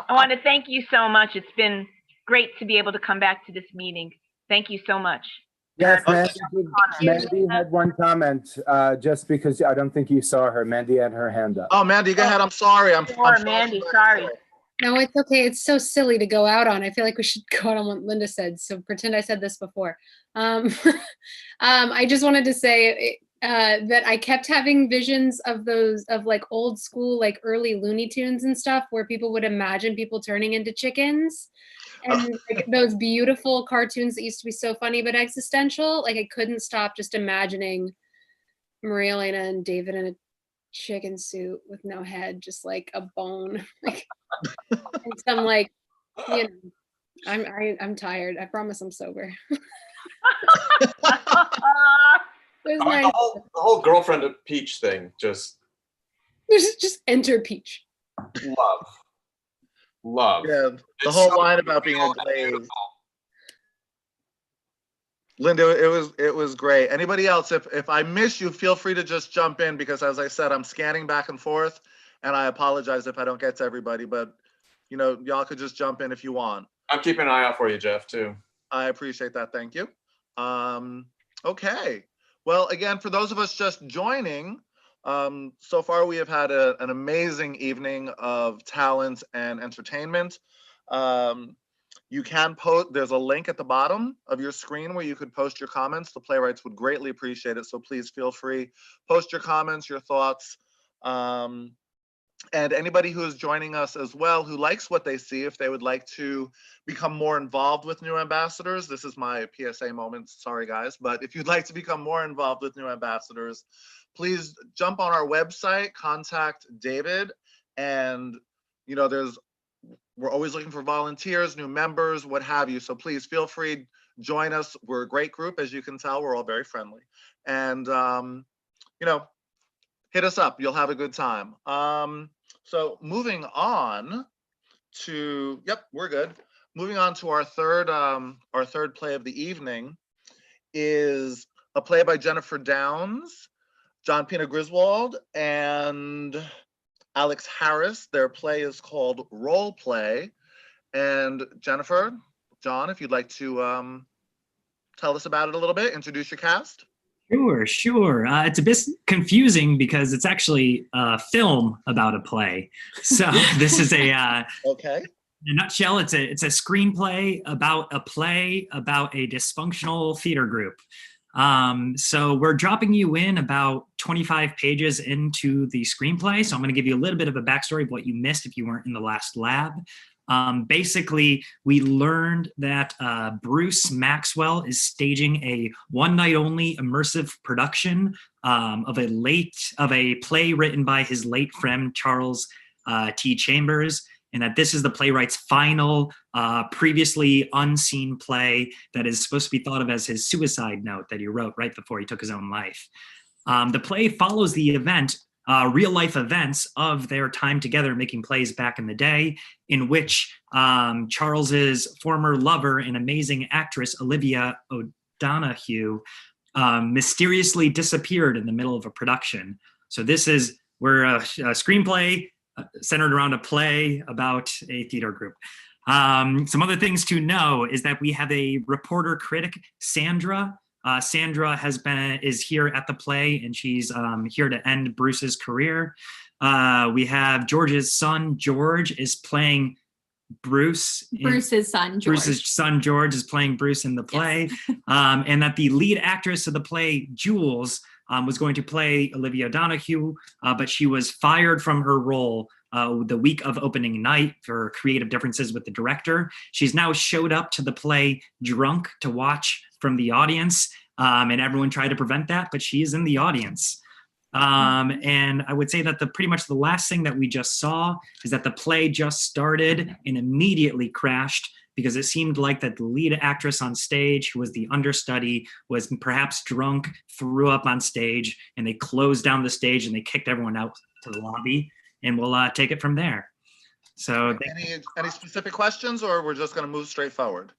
I want to thank you so much. It's been great to be able to come back to this meeting. Thank you so much.
Yes, Mandy had one comment, just because I don't think you saw her. Mandy had her hand up.
Oh, Mandy, go ahead. I'm sorry. I'm
Mandy, sorry.
No, it's okay. It's so silly to go out on. I feel like we should go out on what Linda said. So pretend I said this before. I just wanted to say that I kept having visions of those, of like old school, like early Looney Tunes and stuff, where people would imagine people turning into chickens. And like those beautiful cartoons that used to be so funny but existential. Like I couldn't stop just imagining Maria Elena and David in a chicken suit with no head, just like a bone. Like, and some like, you know, I'm tired. I promise I'm sober.
The whole girlfriend of Peach thing, just
enter Peach.
Love.
Yeah, the whole line about being a glaze. Linda, it was great. Anybody else? If I miss you, feel free to just jump in, because as I said, I'm scanning back and forth, and I apologize if I don't get to everybody, but you know, y'all could just jump in if you want.
I'm keeping an eye out for you, Jeff, too.
I appreciate that. Thank you. Okay. Well, again, for those of us just joining, so far we have had an amazing evening of talent and entertainment. You can post, there's a link at the bottom of your screen where you could post your comments. The Playwrights would greatly appreciate it, so please feel free. Post your comments, your thoughts. And anybody who is joining us as well, who likes what they see, if they would like to become more involved with New Ambassadors, this is my PSA moment, sorry guys, but if you'd like to become more involved with New Ambassadors, please jump on our website, contact David, and you know, we're always looking for volunteers, new members, what have you, so please feel free, join us. We're a great group, as you can tell, we're all very friendly, and you know, hit us up, you'll have a good time. So moving on to, yep, we're good. Moving on to our third play of the evening is a play by Jennifer Downs, John Pina Griswold, and Alex Harris. Their play is called Role Play. And Jennifer, John, if you'd like to tell us about it a little bit, introduce your cast.
Sure, sure. It's a bit confusing because it's actually a film about a play. So this is
okay.
In a nutshell, it's a screenplay about a play about a dysfunctional theater group. So we're dropping you in about 25 pages into the screenplay. So I'm going to give you a little bit of a backstory of what you missed if you weren't in the last lab. Basically, we learned that Bruce Maxwell is staging a one-night-only immersive production of a play written by his late friend Charles T. Chambers, and that this is the playwright's final, previously unseen play that is supposed to be thought of as his suicide note that he wrote right before he took his own life. The play follows the real life events of their time together making plays back in the day, in which Charles's former lover and amazing actress Olivia O'Donoghue mysteriously disappeared in the middle of a production. So we're a screenplay centered around a play about a theater group. Some other things to know is that we have a reporter critic, Sandra. Sandra is here at the play, and she's here to end Bruce's career. We have George's son, George, is playing Bruce.
Bruce's son, George.
Bruce's son, George, is playing Bruce in the play. Yes. And that the lead actress of the play, Jules, was going to play Olivia O'Donoghue, but she was fired from her role the week of opening night for creative differences with the director. She's now showed up to the play drunk to watch from the audience, and everyone tried to prevent that, but she is in the audience. And I would say that pretty much the last thing that we just saw is that the play just started and immediately crashed because it seemed like that the lead actress on stage, who was the understudy, was perhaps drunk, threw up on stage, and they closed down the stage and they kicked everyone out to the lobby. And we'll take it from there. So
any specific questions, or we're just going to move straight forward?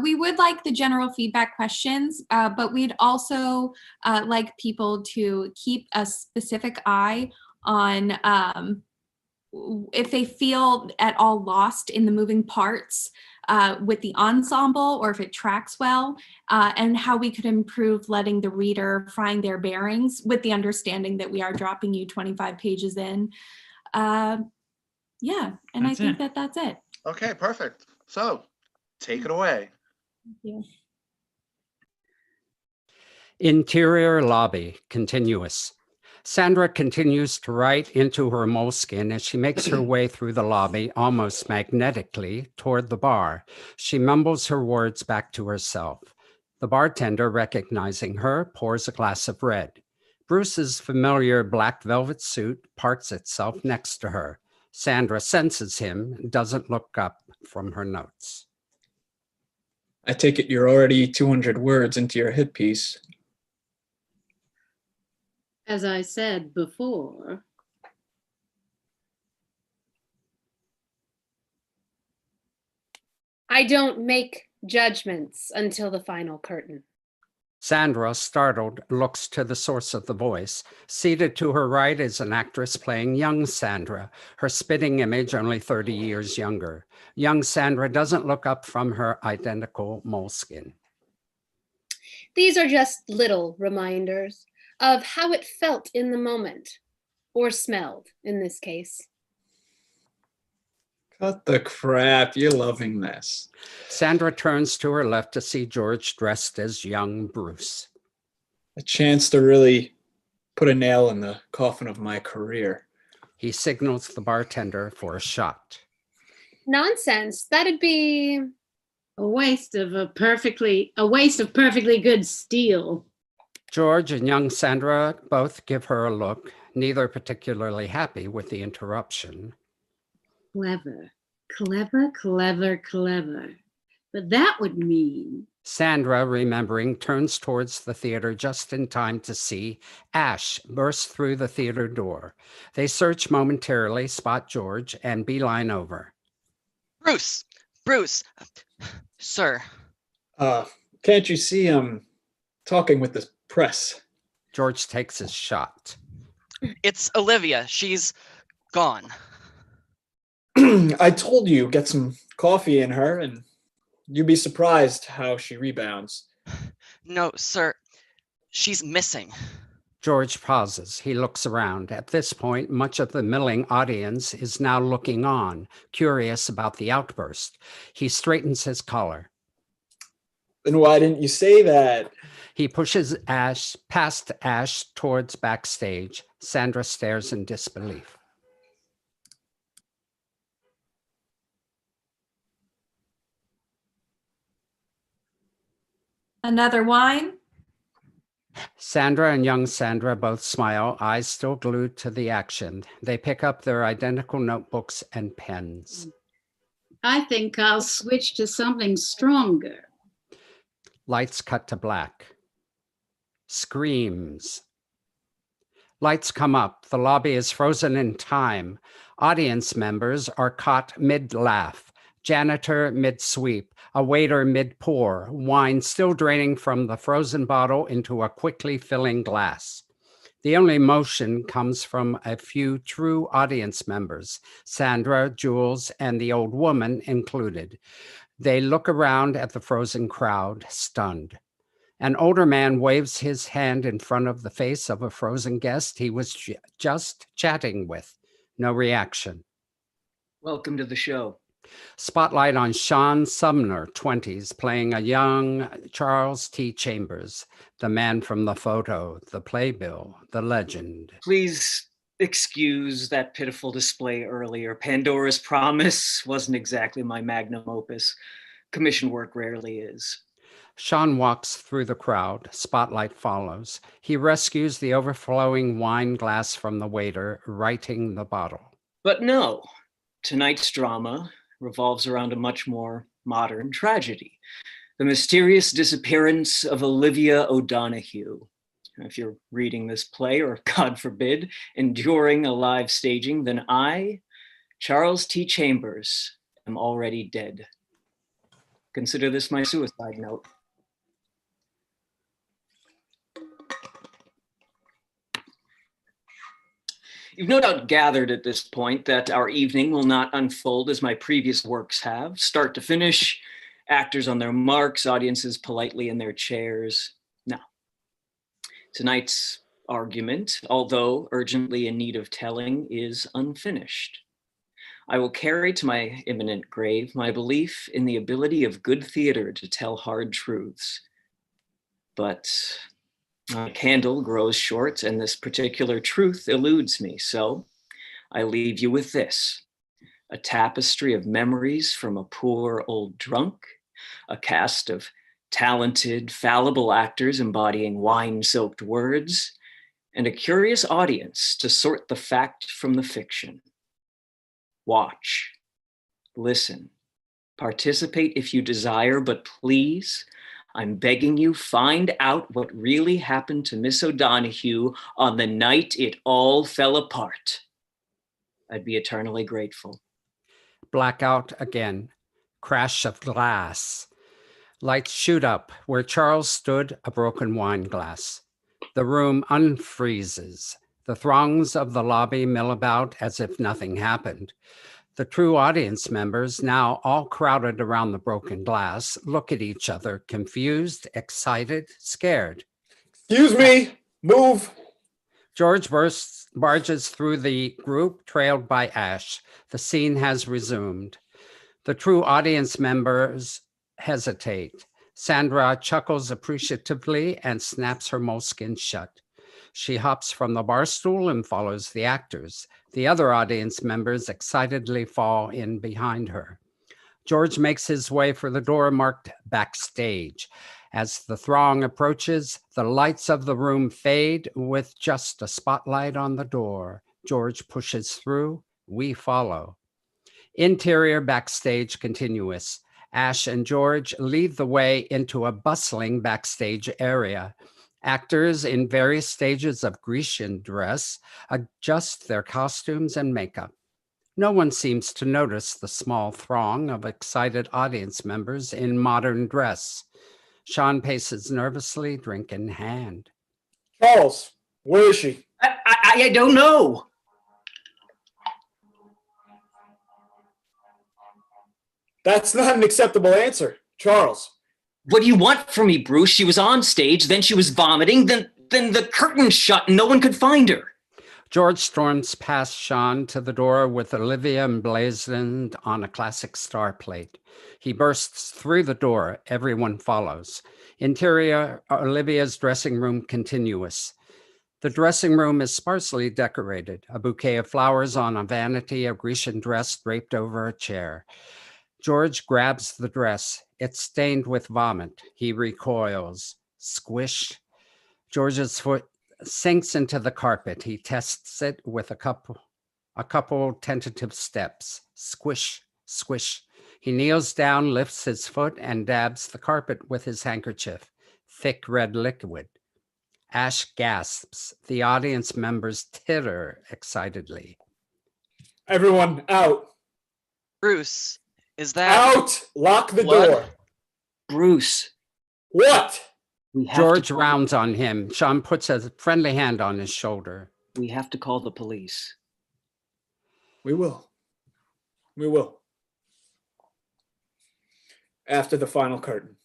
We would like the general feedback questions, but we'd also like people to keep a specific eye on if they feel at all lost in the moving parts with the ensemble, or if it tracks well, and how we could improve letting the reader find their bearings, with the understanding that we are dropping you 25 pages in. Yeah, and I think that's it.
Okay, perfect. So take it away.
Thank you.
Interior lobby, continuous. Sandra continues to write into her moleskin as she makes her way through the lobby almost magnetically toward the bar. She mumbles her words back to herself. The bartender, recognizing her, pours a glass of red. Bruce's familiar black velvet suit parks itself next to her. Sandra senses him and doesn't look up from her notes.
I take it you're already 200 words into your hit piece.
As I said before,
I don't make judgments until the final curtain.
Sandra, startled, looks to the source of the voice. Seated to her right is an actress playing young Sandra, her spitting image only 30 years younger. Young Sandra doesn't look up from her identical moleskin.
These are just little reminders of how it felt in the moment, or smelled in this case.
Cut the crap, you're loving this.
Sandra turns to her left to see George dressed as young Bruce.
A chance to really put a nail in the coffin of my career.
He signals the bartender for a shot.
Nonsense, that'd be
a waste of perfectly good steel.
George and young Sandra both give her a look, neither particularly happy with the interruption.
Clever, clever, clever, clever. But that would mean...
Sandra, remembering, turns towards the theater just in time to see Ash burst through the theater door. They search momentarily, spot George, and beeline over.
Bruce, sir.
Can't you see I'm talking with the press?
George takes his shot.
It's Olivia. She's gone.
I told you, get some coffee in her, and you'd be surprised how she rebounds.
No, sir.
She's missing.
George pauses. He looks around. At this point, much of the milling audience is now looking on, curious about the outburst. He straightens his collar.
Then why didn't you say that?
He pushes Ash past Ash towards backstage. Sandra stares in disbelief.
Another wine?
Sandra and young Sandra both smile, eyes still glued to the action. They pick up their identical notebooks and pens.
I think I'll switch to something stronger.
Lights cut to black. Screams. Lights come up. The lobby is frozen in time. Audience members are caught mid-laugh. Janitor mid-sweep. A waiter mid-pour. Wine still draining from the frozen bottle into a quickly filling glass. The only motion comes from a few true audience members, Sandra, Jules, and the old woman included. They look around at the frozen crowd, stunned. An older man waves his hand in front of the face of a frozen guest he was just chatting with. No reaction.
Welcome to the show.
Spotlight on Sean Sumner, 20s, playing a young Charles T. Chambers, the man from the photo, the playbill, the legend.
Please excuse that pitiful display earlier. Pandora's Promise wasn't exactly my magnum opus. Commission work rarely is.
Sean walks through the crowd. Spotlight follows. He rescues the overflowing wine glass from the waiter, righting the bottle.
But no, tonight's drama revolves around a much more modern tragedy. The mysterious disappearance of Olivia O'Donoghue. If you're reading this play, or God forbid, enduring a live staging, then I, Charles T. Chambers, am already dead. Consider this my suicide note. You've no doubt gathered at this point that our evening will not unfold as my previous works have, start to finish, actors on their marks, audiences politely in their chairs. No. Tonight's argument, although urgently in need of telling, is unfinished. I will carry to my imminent grave my belief in the ability of good theater to tell hard truths. But my candle grows short and this particular truth eludes me. So I leave you with this: a tapestry of memories from a poor old drunk, a cast of talented, fallible actors embodying wine-soaked words, and a curious audience to sort the fact from the fiction. Watch, listen, participate if you desire, but please, I'm begging you, find out what really happened to Miss O'Donoghue on the night it all fell apart. I'd be eternally grateful.
Blackout again. Crash of glass. Lights shoot up. Where Charles stood, a broken wine glass. The room unfreezes. The throngs of the lobby mill about as if nothing happened. The true audience members, now all crowded around the broken glass, look at each other, confused, excited, scared.
Excuse me, move.
George barges through the group, trailed by Ash. The scene has resumed. The true audience members hesitate. Sandra chuckles appreciatively and snaps her moleskin shut. She hops from the bar stool and follows the actors. The other audience members excitedly fall in behind her. George makes his way for the door marked backstage. As the throng approaches, the lights of the room fade with just a spotlight on the door. George pushes through. We follow. Interior backstage continuous. Ash and George lead the way into a bustling backstage area. Actors in various stages of Grecian dress adjust their costumes and makeup. No one seems to notice the small throng of excited audience members in modern dress. Sean paces nervously, drink in hand.
Charles, where is she?
I don't know.
That's not an acceptable answer. Charles,
What do you want from me, Bruce? She was on stage, then she was vomiting, then the curtain shut and no one could find her.
George storms past Sean to the door with Olivia emblazoned on a classic star plate. He bursts through the door. Everyone follows. Interior, Olivia's dressing room continuous. The dressing room is sparsely decorated. A bouquet of flowers on a vanity, a Grecian dress draped over a chair. George grabs the dress. It's stained with vomit. He recoils. Squish. George's foot sinks into the carpet. He tests it with a couple tentative steps. Squish, squish. He kneels down, lifts his foot, and dabs the carpet with his handkerchief. Thick red liquid. Ash gasps. The audience members titter excitedly.
Everyone out.
Bruce, is that
Out! Lock the
blood?
door.
Bruce.
What?
George rounds on him. Sean puts a friendly hand on his shoulder.
We have to call the police.
We will. We will. After the final curtain.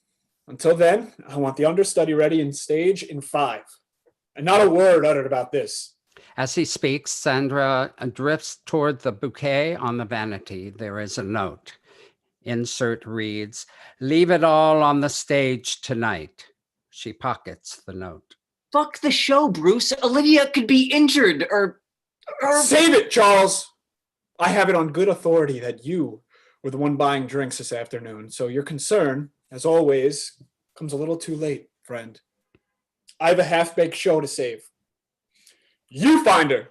Until then, I want the understudy ready in stage in 5. And not a word uttered about this.
As he speaks, Sandra drifts toward the bouquet on the vanity. There is a note. Insert reads, "Leave it all on the stage tonight." She pockets the note.
Fuck the show, Bruce. Olivia could be injured or...
Save it, Charles! I have it on good authority that you were the one buying drinks this afternoon, so your concern, as always, comes a little too late, friend. I have a half-baked show to save. You find her!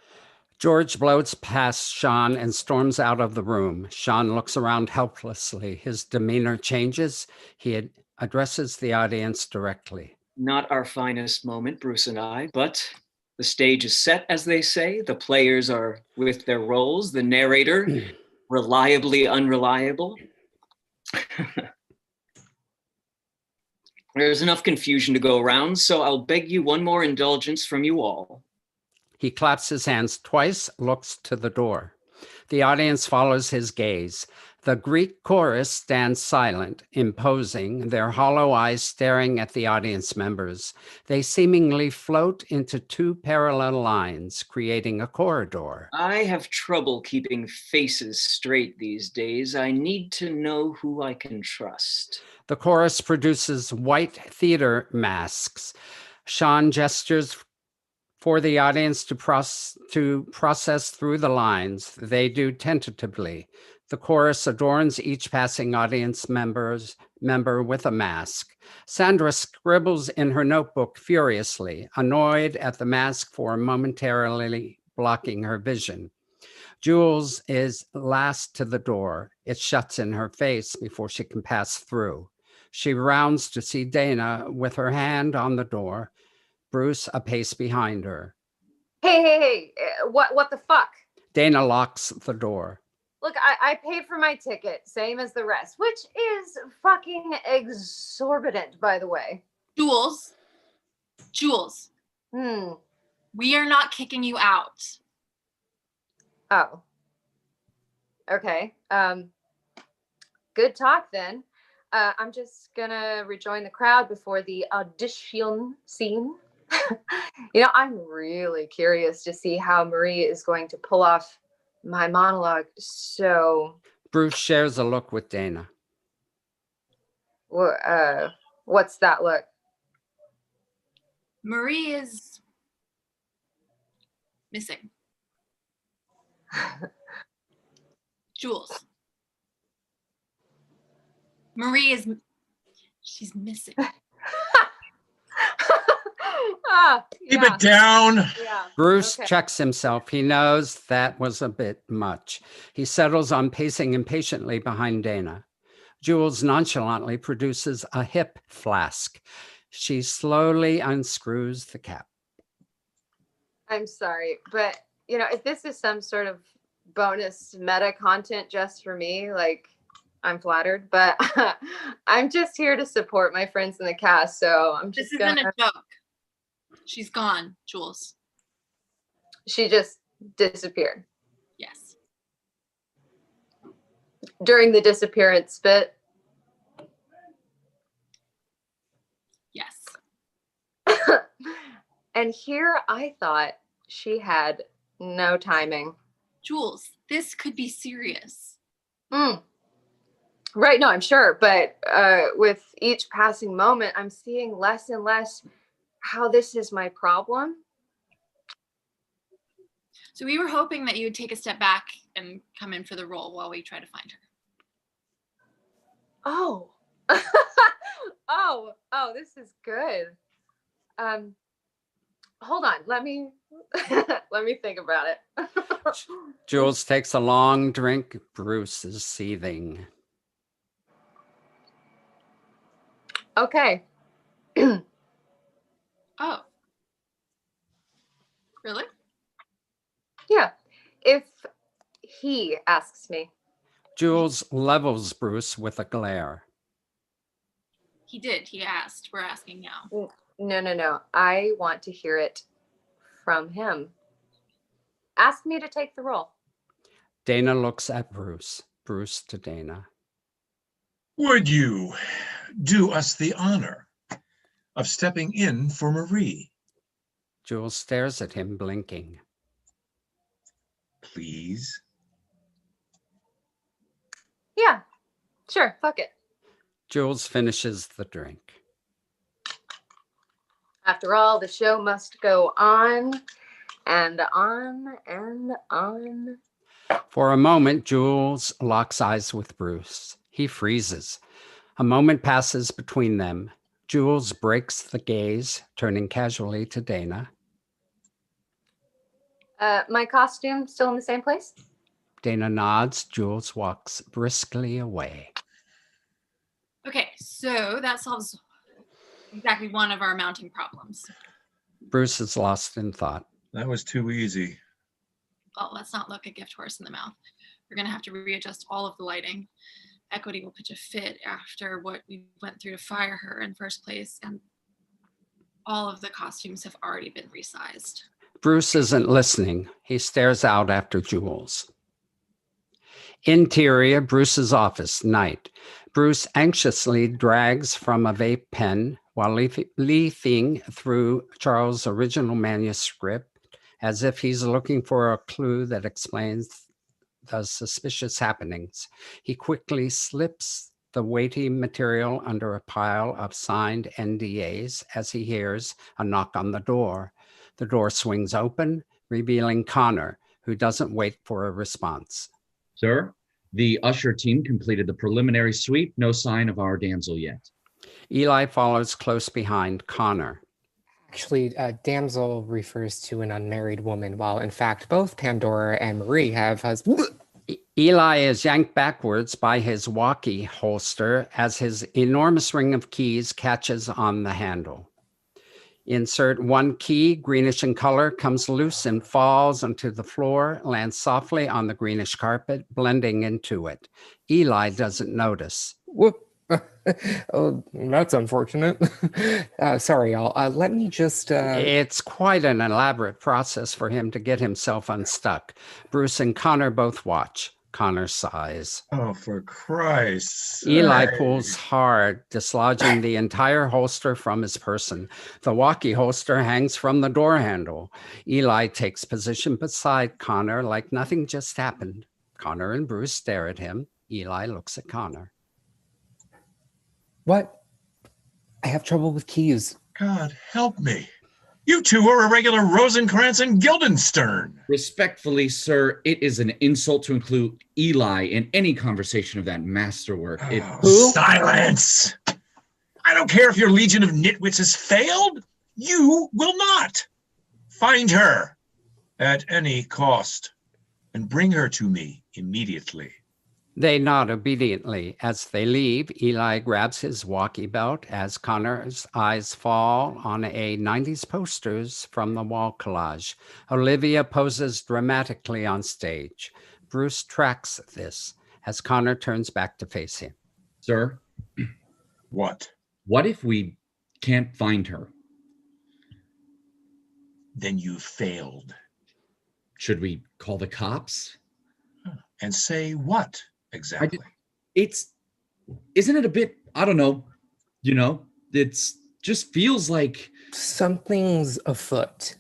George bloats past Sean and storms out of the room. Sean looks around helplessly. His demeanor changes. He addresses the audience directly.
Not our finest moment, Bruce and I, but the stage is set, as they say. The players are with their roles. The narrator, reliably unreliable. There's enough confusion to go around, so I'll beg you one more indulgence from you all.
He claps his hands twice, looks to the door. The audience follows his gaze. The Greek chorus stands silent, imposing, their hollow eyes staring at the audience members. They seemingly float into 2 parallel lines, creating a corridor.
I have trouble keeping faces straight these days. I need to know who I can trust.
The chorus produces white theater masks. Sean gestures for the audience to process through the lines. They do tentatively. The chorus adorns each passing audience member with a mask. Sandra scribbles in her notebook furiously, annoyed at the mask for momentarily blocking her vision. Jules is last to the door. It shuts in her face before she can pass through. She rounds to see Dana with her hand on the door. Bruce a pace behind her.
Hey, what the fuck?
Dana locks the door.
Look, I paid for my ticket, same as the rest, which is fucking exorbitant, by the way.
Jules, we are not kicking you out.
Oh. Okay. Good talk then. I'm just gonna rejoin the crowd before the audition scene. I'm really curious to see how Marie is going to pull off my monologue. So
Bruce shares a look with Dana.
What's that look?
Marie is missing. Jules. Marie is, she's missing.
Keep it down.
Yeah.
Bruce checks himself. He knows that was a bit much. He settles on pacing impatiently behind Dana. Jules nonchalantly produces a hip flask. She slowly unscrews the cap.
I'm sorry, but if this is some sort of bonus meta content just for me, I'm flattered, but I'm just here to support my friends in the cast. So I'm just
This isn't a joke. She's gone, Jules.
She just disappeared.
Yes.
During the disappearance bit. And here I thought she had no timing.
Jules, this could be serious.
Right, no, I'm sure. But with each passing moment, I'm seeing less and less how this is my problem.
So we were hoping that you would take a step back and come in for the role while we try to find her.
Oh. oh, this is good. Hold on, let me let me think about it.
Jules takes a long drink. Bruce is seething.
Okay.
Oh. Really?
Yeah. If he asks me.
Jules levels Bruce with a glare.
He did. He asked. We're asking now.
No. I want to hear it from him. Ask me to take the role.
Dana looks at Bruce. Bruce to Dana.
Would you do us the honor of stepping in for Marie?
Jules stares at him, blinking.
Please?
Yeah, sure, fuck it.
Jules finishes the drink.
After all, the show must go on and on and on.
For a moment, Jules locks eyes with Bruce. He freezes. A moment passes between them. Jules breaks the gaze, turning casually to Dana.
My costume still in the same place?
Dana nods. Jules walks briskly away.
Okay, so that solves exactly one of our mounting problems.
Bruce is lost in thought.
That was too easy.
Well, let's not look a gift horse in the mouth. We're going to have to readjust all of the lighting. Equity will pitch a fit after what we went through to fire her in first place, and all of the costumes have already been resized.
Bruce isn't listening. He stares out after Jules. Interior, Bruce's office, night. Bruce anxiously drags from a vape pen while leafing through Charles' original manuscript as if he's looking for a clue that explains the suspicious happenings. He quickly slips the weighty material under a pile of signed NDAs as he hears a knock on the door. The door swings open, revealing Connor, who doesn't wait for a response.
Sir, the usher team completed the preliminary sweep. No sign of our damsel yet.
Eli follows close behind Connor.
Actually, damsel refers to an unmarried woman, while in fact both Pandora and Marie have husbands.
Eli is yanked backwards by his walkie holster as his enormous ring of keys catches on the handle. Insert one key, greenish in color, comes loose and falls onto the floor, lands softly on the greenish carpet, blending into it. Eli doesn't notice.
Whoop. Oh, that's unfortunate. Sorry, y'all. Let me just...
It's quite an elaborate process for him to get himself unstuck. Bruce and Connor both watch. Connor sighs.
Oh, for Christ's sake.
Eli pulls hard, dislodging the entire holster from his person. The walkie holster hangs from the door handle. Eli takes position beside Connor like nothing just happened. Connor and Bruce stare at him. Eli looks at Connor.
What? I have trouble with keys.
God help me. You two are a regular Rosencrantz and Guildenstern.
Respectfully, sir, it is an insult to include Eli in any conversation of that masterwork.
Silence! I don't care if your legion of nitwits has failed. You will not. Find her at any cost and bring her to me immediately.
They nod obediently. As they leave, Eli grabs his walkie belt as Connor's eyes fall on a 90s posters from the wall collage. Olivia poses dramatically on stage. Bruce tracks this as Connor turns back to face him.
Sir?
What?
What if we can't find her?
Then you failed.
Should we call the cops?
And say what? Exactly.
Isn't it a bit, I don't know, it's just feels like
Something's afoot.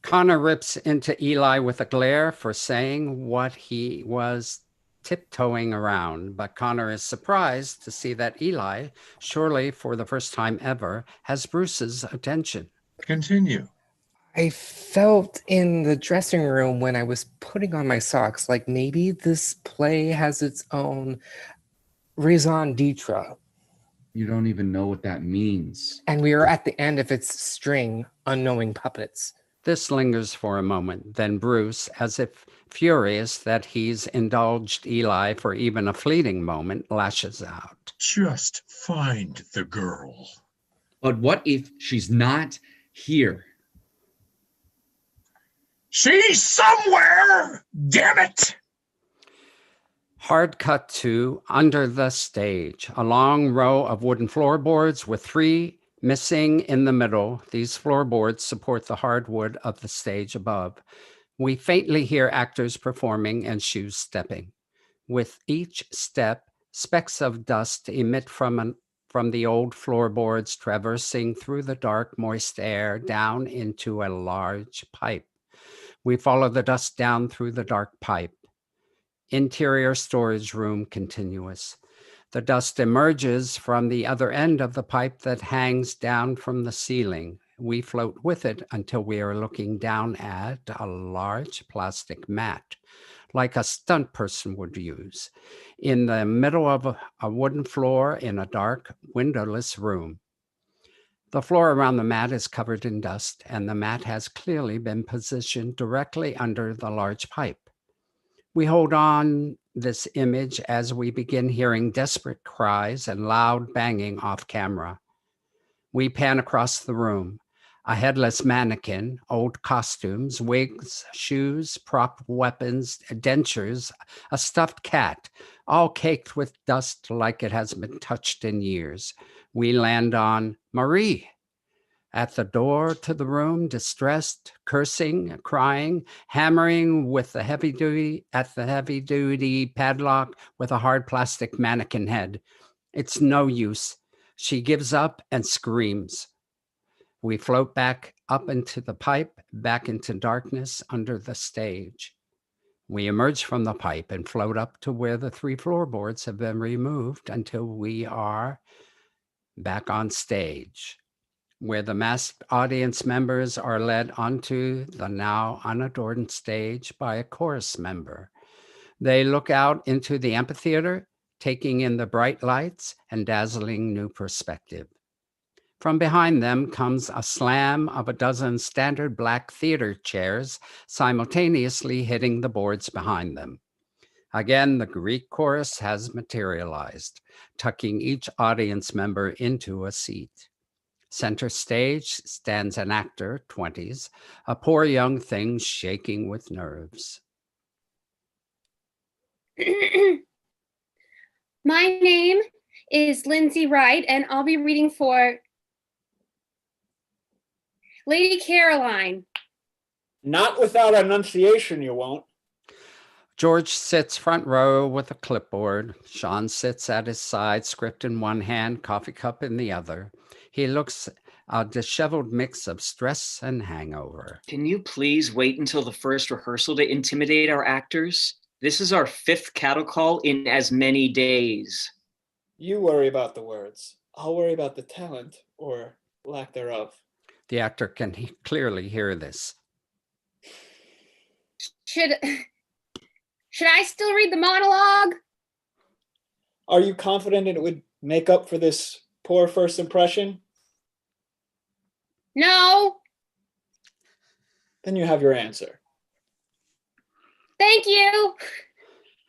Connor rips into Eli with a glare for saying what he was tiptoeing around, but Connor is surprised to see that Eli, surely for the first time ever, has Bruce's attention.
Continue.
I felt in the dressing room when I was putting on my socks, like maybe this play has its own raison d'etre.
You don't even know what that means.
And we are at the end of its string, unknowing puppets.
This lingers for a moment. Then Bruce, as if furious that he's indulged Eli for even a fleeting moment, lashes out.
Just find the girl.
But what if she's not here?
She's somewhere! Damn it!
Hard cut to under the stage, a long row of wooden floorboards with 3 missing in the middle. These floorboards support the hardwood of the stage above. We faintly hear actors performing and shoes stepping. With each step, specks of dust emit from the old floorboards, traversing through the dark, moist air down into a large pipe. We follow the dust down through the dark pipe. Interior storage room continuous. The dust emerges from the other end of the pipe that hangs down from the ceiling. We float with it until we are looking down at a large plastic mat, like a stunt person would use, in the middle of a wooden floor in a dark, windowless room. The floor around the mat is covered in dust, and the mat has clearly been positioned directly under the large pipe. We hold on this image as we begin hearing desperate cries and loud banging off camera. We pan across the room. A headless mannequin, old costumes, wigs, shoes, prop weapons, dentures, a stuffed cat, all caked with dust like it has been touched in years. We land on Marie. At the door to the room, distressed, cursing, crying, hammering with the heavy duty padlock with a hard plastic mannequin head. It's no use. She gives up and screams. We float back up into the pipe, back into darkness under the stage. We emerge from the pipe and float up to where the 3 floorboards have been removed until we are back on stage, where the masked audience members are led onto the now unadorned stage by a chorus member. They look out into the amphitheater, taking in the bright lights and dazzling new perspective. From behind them comes a slam of a dozen standard black theater chairs, simultaneously hitting the boards behind them. Again, the Greek chorus has materialized, tucking each audience member into a seat. Center stage stands an actor, 20s, a poor young thing shaking with nerves.
My name is Lindsay Wright, and I'll be reading for Lady Caroline.
Not without enunciation, you won't.
George sits front row with a clipboard. Sean sits at his side, script in one hand, coffee cup in the other. He looks a disheveled mix of stress and hangover.
Can you please wait until the first rehearsal to intimidate our actors? This is our 5th cattle call in as many days.
You worry about the words. I'll worry about the talent, or lack thereof.
The actor can clearly hear this.
Should I still read the monologue?
Are you confident it would make up for this poor first impression?
No.
Then you have your answer.
Thank you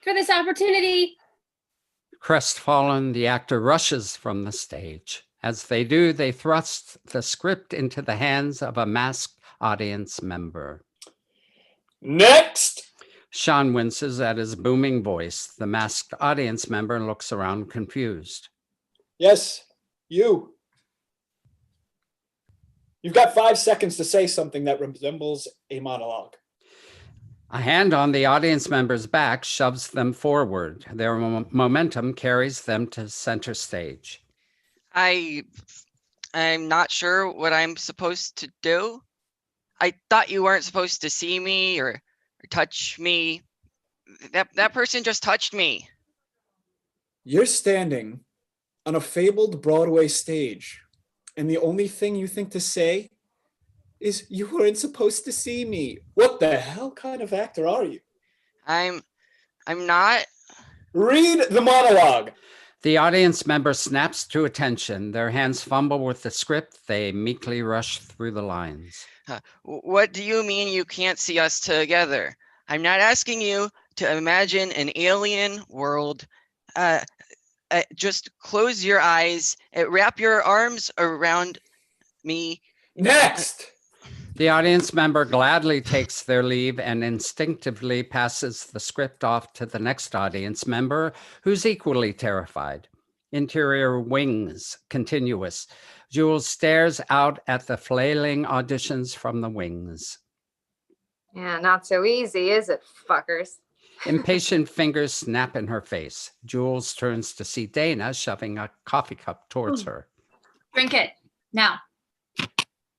for this opportunity.
Crestfallen, the actor rushes from the stage. As they do, they thrust the script into the hands of a masked audience member.
Next!
Sean winces at his booming voice. The masked audience member looks around confused.
Yes, you. You've got 5 seconds to say something that resembles a monologue.
A hand on the audience member's back shoves them forward. Their momentum carries them to center stage.
I I'm not sure what I'm supposed to do. I thought you weren't supposed to see me or touch me. That person just touched me.
You're standing on a fabled Broadway stage, and the only thing you think to say is you weren't supposed to see me. What the hell kind of actor are you?
I'm not.
Read the monologue.
The audience member snaps to attention. Their hands fumble with the script. They meekly rush through the lines.
What do you mean you can't see us together? I'm not asking you to imagine an alien world. Just close your eyes, wrap your arms around me.
Next!
The audience member gladly takes their leave and instinctively passes the script off to the next audience member, who's equally terrified. Interior wings, continuous. Jules stares out at the flailing auditions from the wings.
Yeah, not so easy, is it, fuckers?
Impatient fingers snap in her face. Jules turns to see Dana shoving a coffee cup towards her.
Drink it now.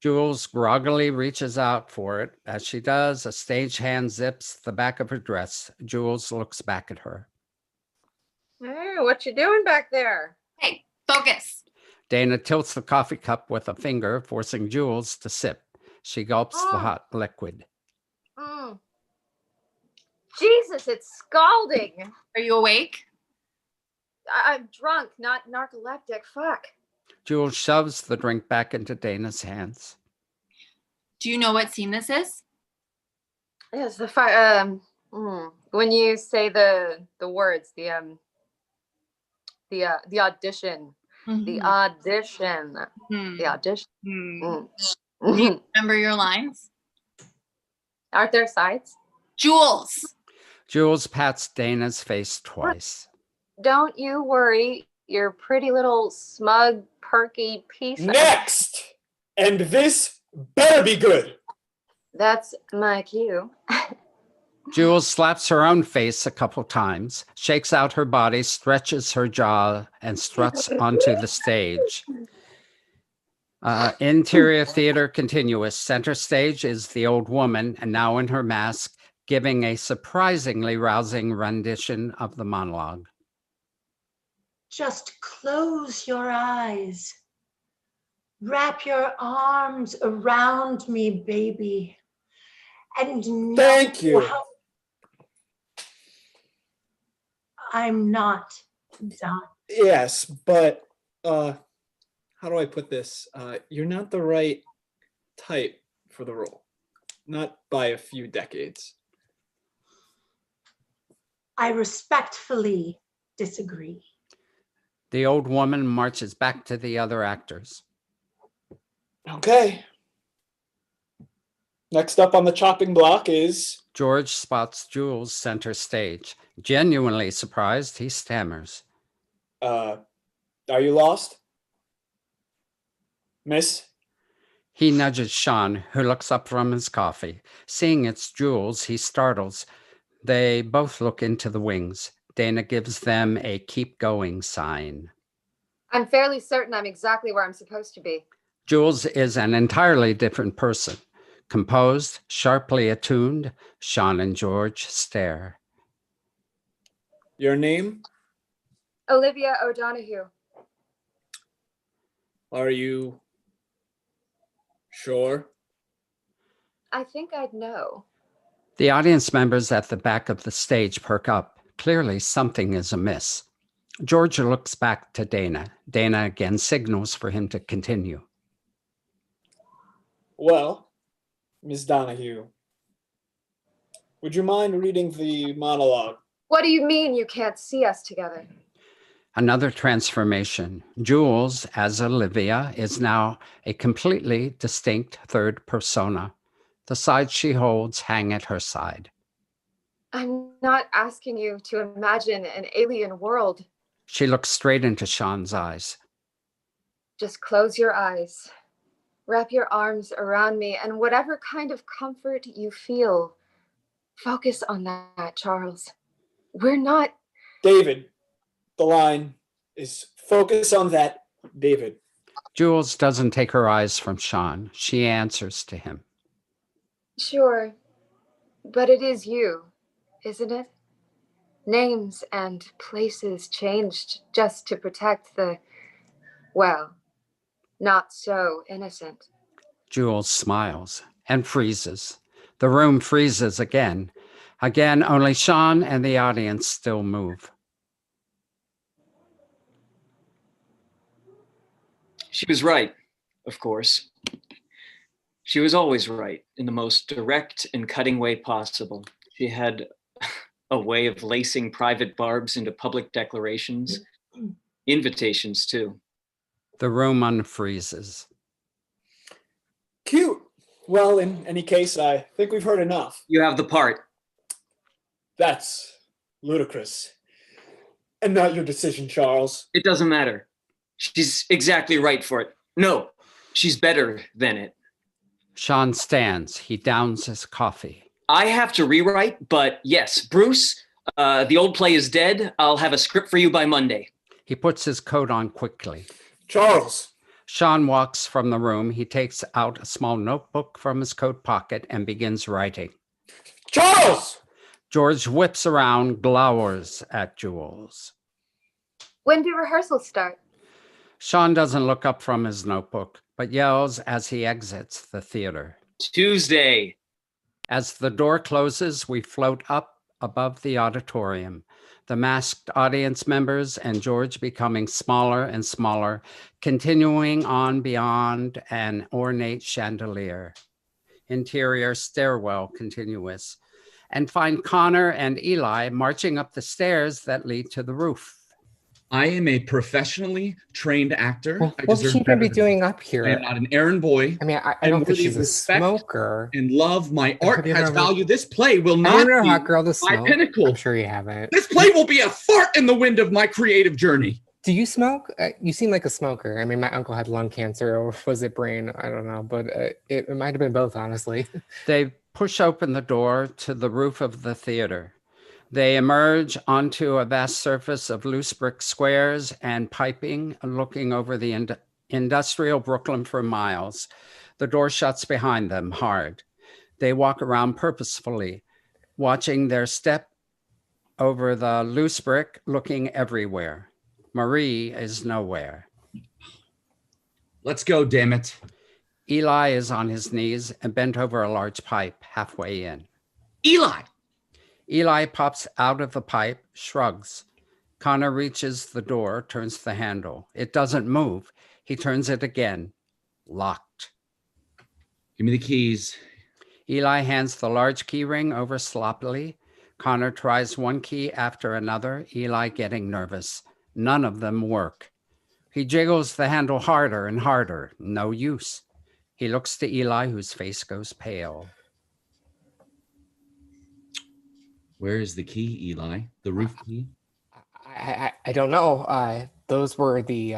Jules groggily reaches out for it. As she does, a stagehand zips the back of her dress. Jules looks back at her.
Hey, what you doing back there?
Hey, focus.
Dana tilts the coffee cup with a finger, forcing Jules to sip. She gulps the hot liquid.
Jesus, it's scalding.
Are you awake?
I'm drunk, not narcoleptic. Fuck.
Jules shoves the drink back into Dana's hands.
Do you know what scene this is?
Yes, the when you say the words, the audition, the audition, the audition.
Do you remember your lines?
Aren't there sides?
Jules.
Jules pats Dana's face twice.
Don't you worry, your pretty little smug, perky piece.
Next! And this better be good.
That's my cue.
Jules slaps her own face a couple times, shakes out her body, stretches her jaw, and struts onto the stage. Interior theater continuous. Center stage is the old woman, and now in her mask, giving a surprisingly rousing rendition of the monologue.
Just close your eyes. Wrap your arms around me, baby. And know
Thank you.
how I'm not done.
Yes, but how do I put this? You're not the right type for the role. Not by a few decades.
I respectfully disagree.
The old woman marches back to the other actors.
Okay. Next up on the chopping block is...
George spots Jules center stage. Genuinely surprised, he stammers.
Are you lost? Miss?
He nudges Sean, who looks up from his coffee. Seeing it's Jules, he startles. They both look into the wings. Dana gives them a keep going sign.
I'm fairly certain I'm exactly where I'm supposed to be.
Jules is an entirely different person. Composed, sharply attuned, Sean and George stare.
Your name?
Olivia O'Donoghue.
Are you sure?
I think I'd know.
The audience members at the back of the stage perk up. Clearly, something is amiss. George looks back to Dana. Dana again signals for him to continue.
Well, Ms. Donahue, would you mind reading the monologue?
What do you mean you can't see us together?
Another transformation. Jules, as Olivia, is now a completely distinct third persona. The sides she holds hang at her side.
I'm not asking you to imagine an alien world.
She looks straight into Sean's eyes.
Just close your eyes. Wrap your arms around me, and whatever kind of comfort you feel, focus on that, Charles. We're not...
David, the line is focus on that, David.
Jules doesn't take her eyes from Sean. She answers to him.
Sure, but it is you, isn't it? Names and places changed just to protect the, well, not so innocent.
Jules smiles and freezes. The room freezes again. Again, only Sean and the audience still move.
She was right, of course. She was always right in the most direct and cutting way possible. She had a way of lacing private barbs into public declarations, invitations too.
The room unfreezes.
Cute. Well, in any case, I think we've heard enough.
You have the part.
That's ludicrous. And not your decision, Charles.
It doesn't matter. She's exactly right for it. No, she's better than it.
Sean stands. He downs his coffee.
I have to rewrite, but yes, Bruce, the old play is dead. I'll have a script for you by Monday.
He puts his coat on quickly.
Charles.
Sean walks from the room. He takes out a small notebook from his coat pocket and begins writing.
Charles!
George whips around, glowers at Jules.
When do rehearsals start?
Sean doesn't look up from his notebook, but yells as he exits the theater.
Tuesday.
As the door closes, we float up above the auditorium, the masked audience members and George becoming smaller and smaller, continuing on beyond an ornate chandelier. Interior stairwell continuous, and find Connor and Eli marching up the stairs that lead to the roof.
I am a professionally trained actor.
Well,
I
what's
deserve
she
better
gonna be
than
doing
this.
up here?
I am not an errand boy.
I mean, I don't think
worthy
she's
of
a
respect
smoker.
And love. My art
Have you
has
ever-
value. This play will
Have
not
you ever
be
hot girl to
my
smoke?
pinnacle.
I'm sure you haven't.
This play will be a fart in the wind of my creative journey.
Do you smoke? You seem like a smoker. I mean, my uncle had lung cancer, or was it brain? I don't know, but it might have been both, honestly.
They push open the door to the roof of the theater. They emerge onto a vast surface of loose brick squares and piping, looking over the industrial Brooklyn for miles. The door shuts behind them hard. They walk around purposefully, watching their step over the loose brick, looking everywhere. Marie is nowhere.
Let's go, damn it.
Eli is on his knees and bent over a large pipe halfway in.
Eli!
Eli pops out of the pipe, shrugs. Connor reaches the door, turns the handle. It doesn't move. He turns it again. Locked.
Give me the keys.
Eli hands the large key ring over sloppily. Connor tries one key after another, Eli getting nervous. None of them work. He jiggles the handle harder and harder. No use. He looks to Eli, whose face goes pale.
Where is the key, Eli? The roof key?
I don't know. Those were the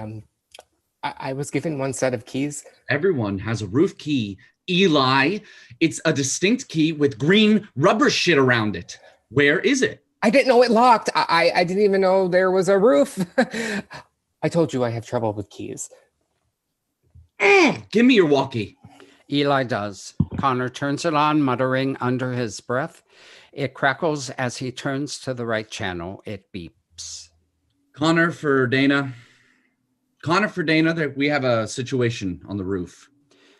I was given one set of keys.
Everyone has a roof key. Eli, it's a distinct key with green rubber shit around it. Where is it?
I didn't know it locked. I didn't even know there was a roof. I told you I have trouble with keys.
Give me your walkie.
Eli does. Connor turns it on, muttering under his breath. It crackles as he turns to the right channel. It beeps.
Connor for Dana. We have a situation on the roof.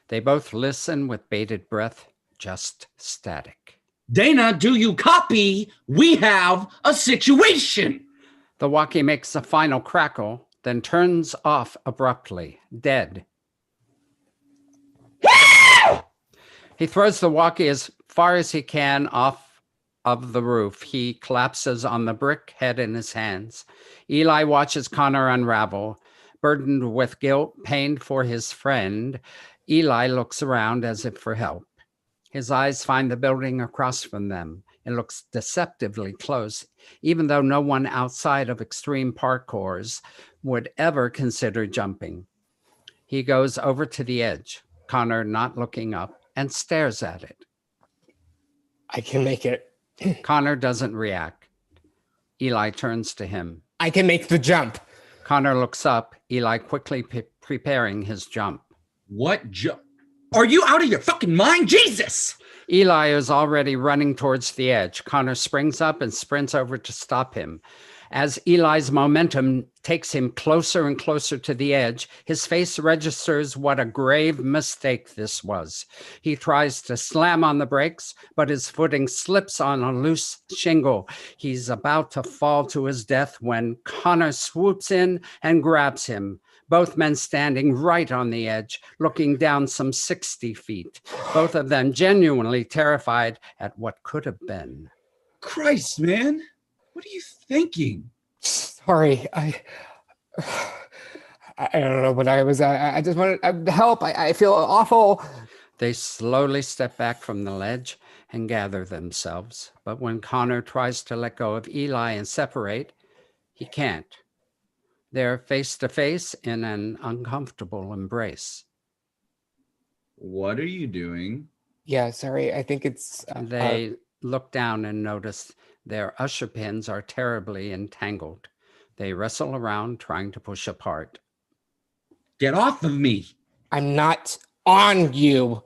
They both listen with bated breath, just static.
Dana, do you copy? We have a situation.
The walkie makes a final crackle, then turns off abruptly, dead. He throws the walkie as far as he can off of the roof. He collapses on the brick, head in his hands. Eli watches Connor unravel. Burdened with guilt, pained for his friend, Eli looks around as if for help. His eyes find the building across from them. It looks deceptively close, even though no one outside of extreme parkours would ever consider jumping. He goes over to the edge, Connor not looking up, and stares at it.
I can make it.
Connor doesn't react. Eli turns to him.
I can make the jump.
Connor looks up. Eli quickly preparing his jump.
What jump? Are you out of your fucking mind? Jesus!
Eli is already running towards the edge. Connor springs up and sprints over to stop him. As Eli's momentum takes him closer and closer to the edge, his face registers what a grave mistake this was. He tries to slam on the brakes, but his footing slips on a loose shingle. He's about to fall to his death when Connor swoops in and grabs him. Both men standing right on the edge, looking down some 60 feet. Both of them genuinely terrified at what could have been.
Christ, man. What are you thinking?
Sorry, I don't know what I was. I just wanted help. I feel awful.
They slowly step back from the ledge and gather themselves. But when Connor tries to let go of Eli and separate, he can't. They're face to face in an uncomfortable embrace.
What are you doing?
Yeah, sorry. I think it's.
They look down and notice their usher pins are terribly entangled. They wrestle around trying to push apart.
Get off of me!
I'm not on you.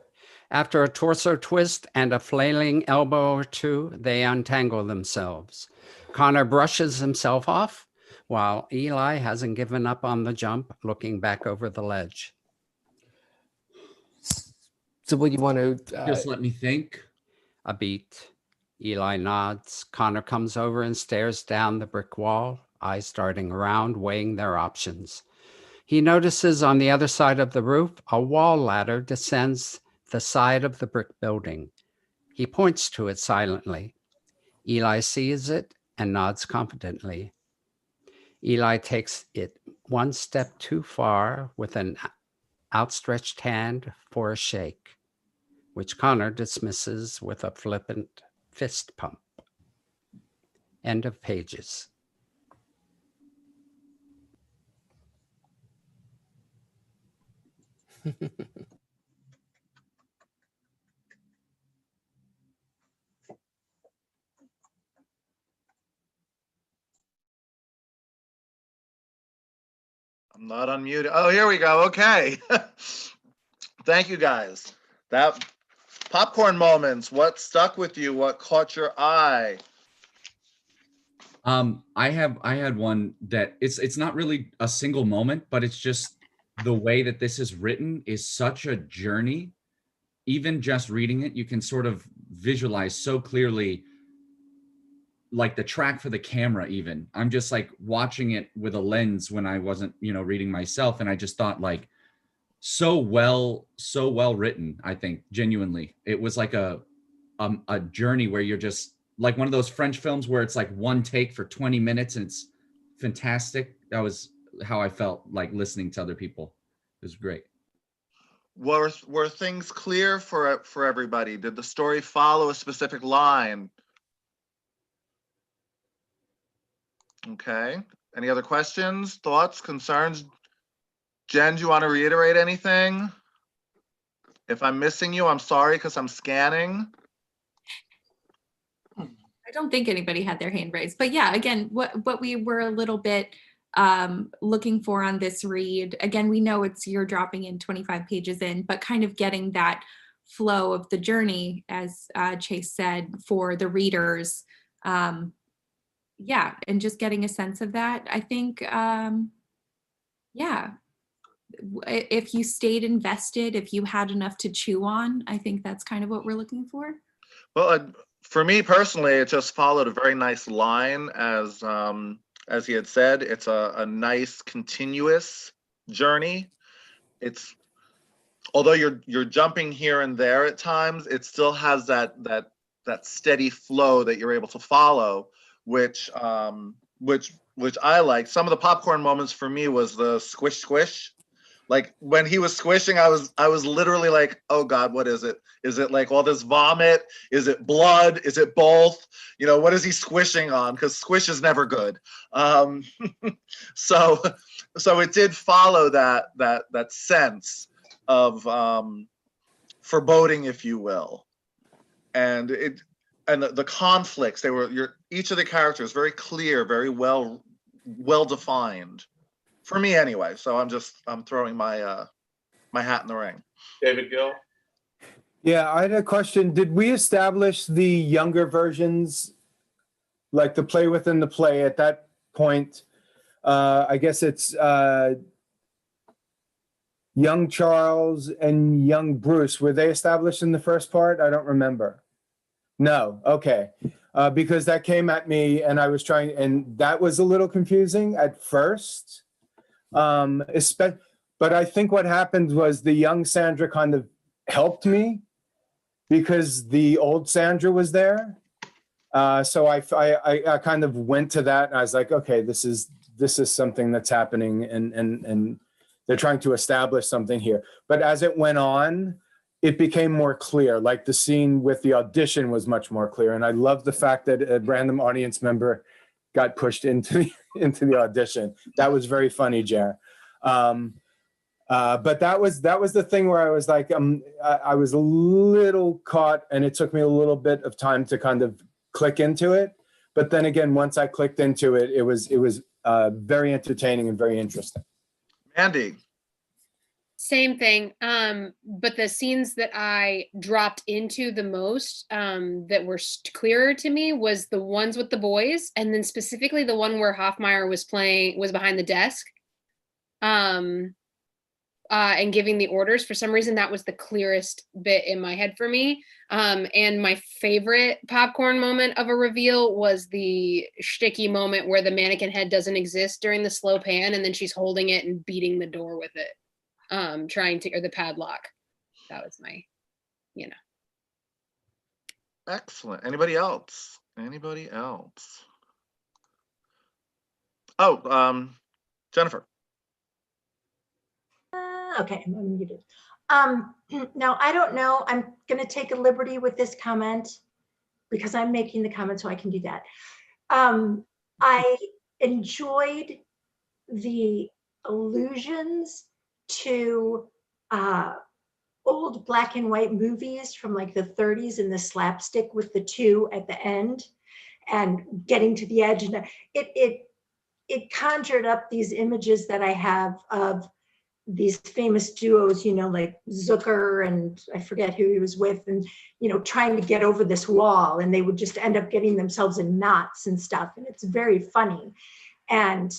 After a torso twist and a flailing elbow or two, they untangle themselves. Connor brushes himself off, while Eli hasn't given up on the jump, looking back over the ledge.
So what do you want to...
Just let me think.
A beat. Eli nods. Connor comes over and stares down the brick wall, eyes darting around, weighing their options. He notices on the other side of the roof, a wall ladder descends the side of the brick building. He points to it silently. Eli sees it and nods confidently. Eli takes it one step too far with an outstretched hand for a shake, which Connor dismisses with a flippant fist pump. End of pages.
I'm not unmuted. Oh, here we go. Okay. Thank you, guys. That popcorn moments. What stuck with you? What caught your eye?
I had one that it's not really a single moment, but it's just the way that this is written is such a journey. Even just reading it, you can sort of visualize so clearly, like the track for the camera. Even I'm just like watching it with a lens when I wasn't, reading myself, and I just thought like so well written. I think genuinely, it was like a journey where you're just like one of those French films where it's like one take for 20 minutes and it's fantastic. That was how I felt like listening to other people. It was great.
Were things clear for everybody? Did the story follow a specific line? Okay. Any other questions, thoughts, concerns? Jen, do you want to reiterate anything? If I'm missing you, I'm sorry because I'm scanning.
I don't think anybody had their hand raised, but yeah, again, what we were a little bit looking for on this read, again, we know you're dropping in 25 pages in, but kind of getting that flow of the journey, as Chase said, for the readers. Yeah, and just getting a sense of that. I think, yeah, if you stayed invested, if you had enough to chew on, I think that's kind of what we're looking for.
Well, for me personally, it just followed a very nice line, as he had said. It's a nice continuous journey. It's, although you're jumping here and there at times, it still has that steady flow that you're able to follow, which I like. Some of the popcorn moments for me was the squish. Like when he was squishing, I was literally like, oh God, what is it? Is it like all this vomit? Is it blood? Is it both? What is he squishing on? Because squish is never good. So it did follow that sense of foreboding, if you will. And the conflicts, each of the characters very clear, very well defined. for me anyway. So I'm throwing my my hat in the ring.
David Gill.
Yeah, I had a question. Did we establish the younger versions, like the play within the play at that point? I guess it's young Charles and young Bruce. Were they established in the first part? I don't remember. No, okay. Because that came at me and I was trying, and that was a little confusing at first. But I think what happened was the young Sandra kind of helped me because the old Sandra was there. So I kind of went to that and I was like, okay, this is something that's happening and they're trying to establish something here. But as it went on, it became more clear. Like the scene with the audition was much more clear. And I love the fact that a random audience member got pushed into the audition. That was very funny, Jer. But that was the thing where I was like, I was a little caught and it took me a little bit of time to kind of click into it. But then again, once I clicked into it, it was very entertaining and very interesting.
Andy.
Same thing. But the scenes that I dropped into the most that were clearer to me was the ones with the boys, and then specifically the one where Hoffmeyer was behind the desk and giving the orders. For some reason, that was the clearest bit in my head for me. And my favorite popcorn moment of a reveal was the shticky moment where the mannequin head doesn't exist during the slow pan, and then she's holding it and beating the door with it. Or the padlock. That was my,
Excellent. Anybody else? Oh, Jennifer.
Okay, I'm unmuted. Now, I don't know. I'm going to take a liberty with this comment because I'm making the comment, so I can do that. I enjoyed the allusions to old black and white movies from like the 30s and the slapstick with the two at the end and getting to the edge. And it conjured up these images that I have of these famous duos, like Zucker and I forget who he was with, and, trying to get over this wall, and they would just end up getting themselves in knots and stuff. And it's very funny. And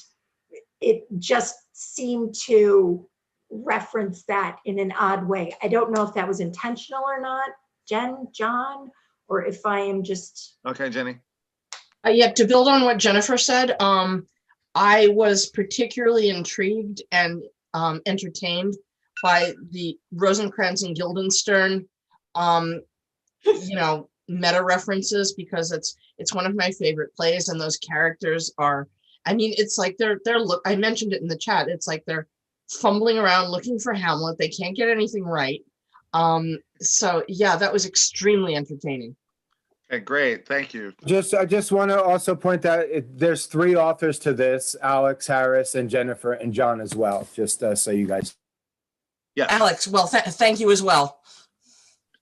it just seemed to reference that in an odd way. I don't know if that was intentional or not, John, or if I am just...
Okay, Jenny.
Yeah, to build on what Jennifer said, I was particularly intrigued and entertained by the Rosencrantz and Guildenstern, meta references, because it's one of my favorite plays, and those characters are, it's like I mentioned it in the chat. It's like they're fumbling around looking for Hamlet. They can't get anything right. So yeah, that was extremely entertaining.
Okay, great. Thank you.
I just want to also point out there's 3 authors to this: Alex, Harris, and Jennifer, and John as well. Just so you guys.
Yes.
Alex, well, thank you as well.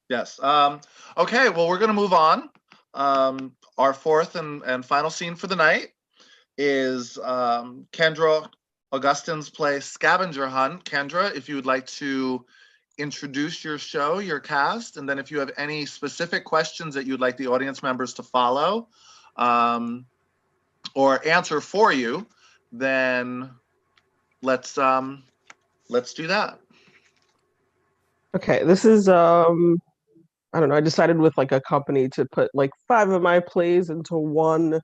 Yes. Okay. Well, we're going to move on. Our fourth and final scene for the night is Kendra Augustine's play Scavenger Hunt. Kendra, if you would like to introduce your show, your cast, and then if you have any specific questions that you'd like the audience members to follow or answer for you, then let's do that.
Okay, this is I don't know, I decided with like a company to put like 5 of my plays into one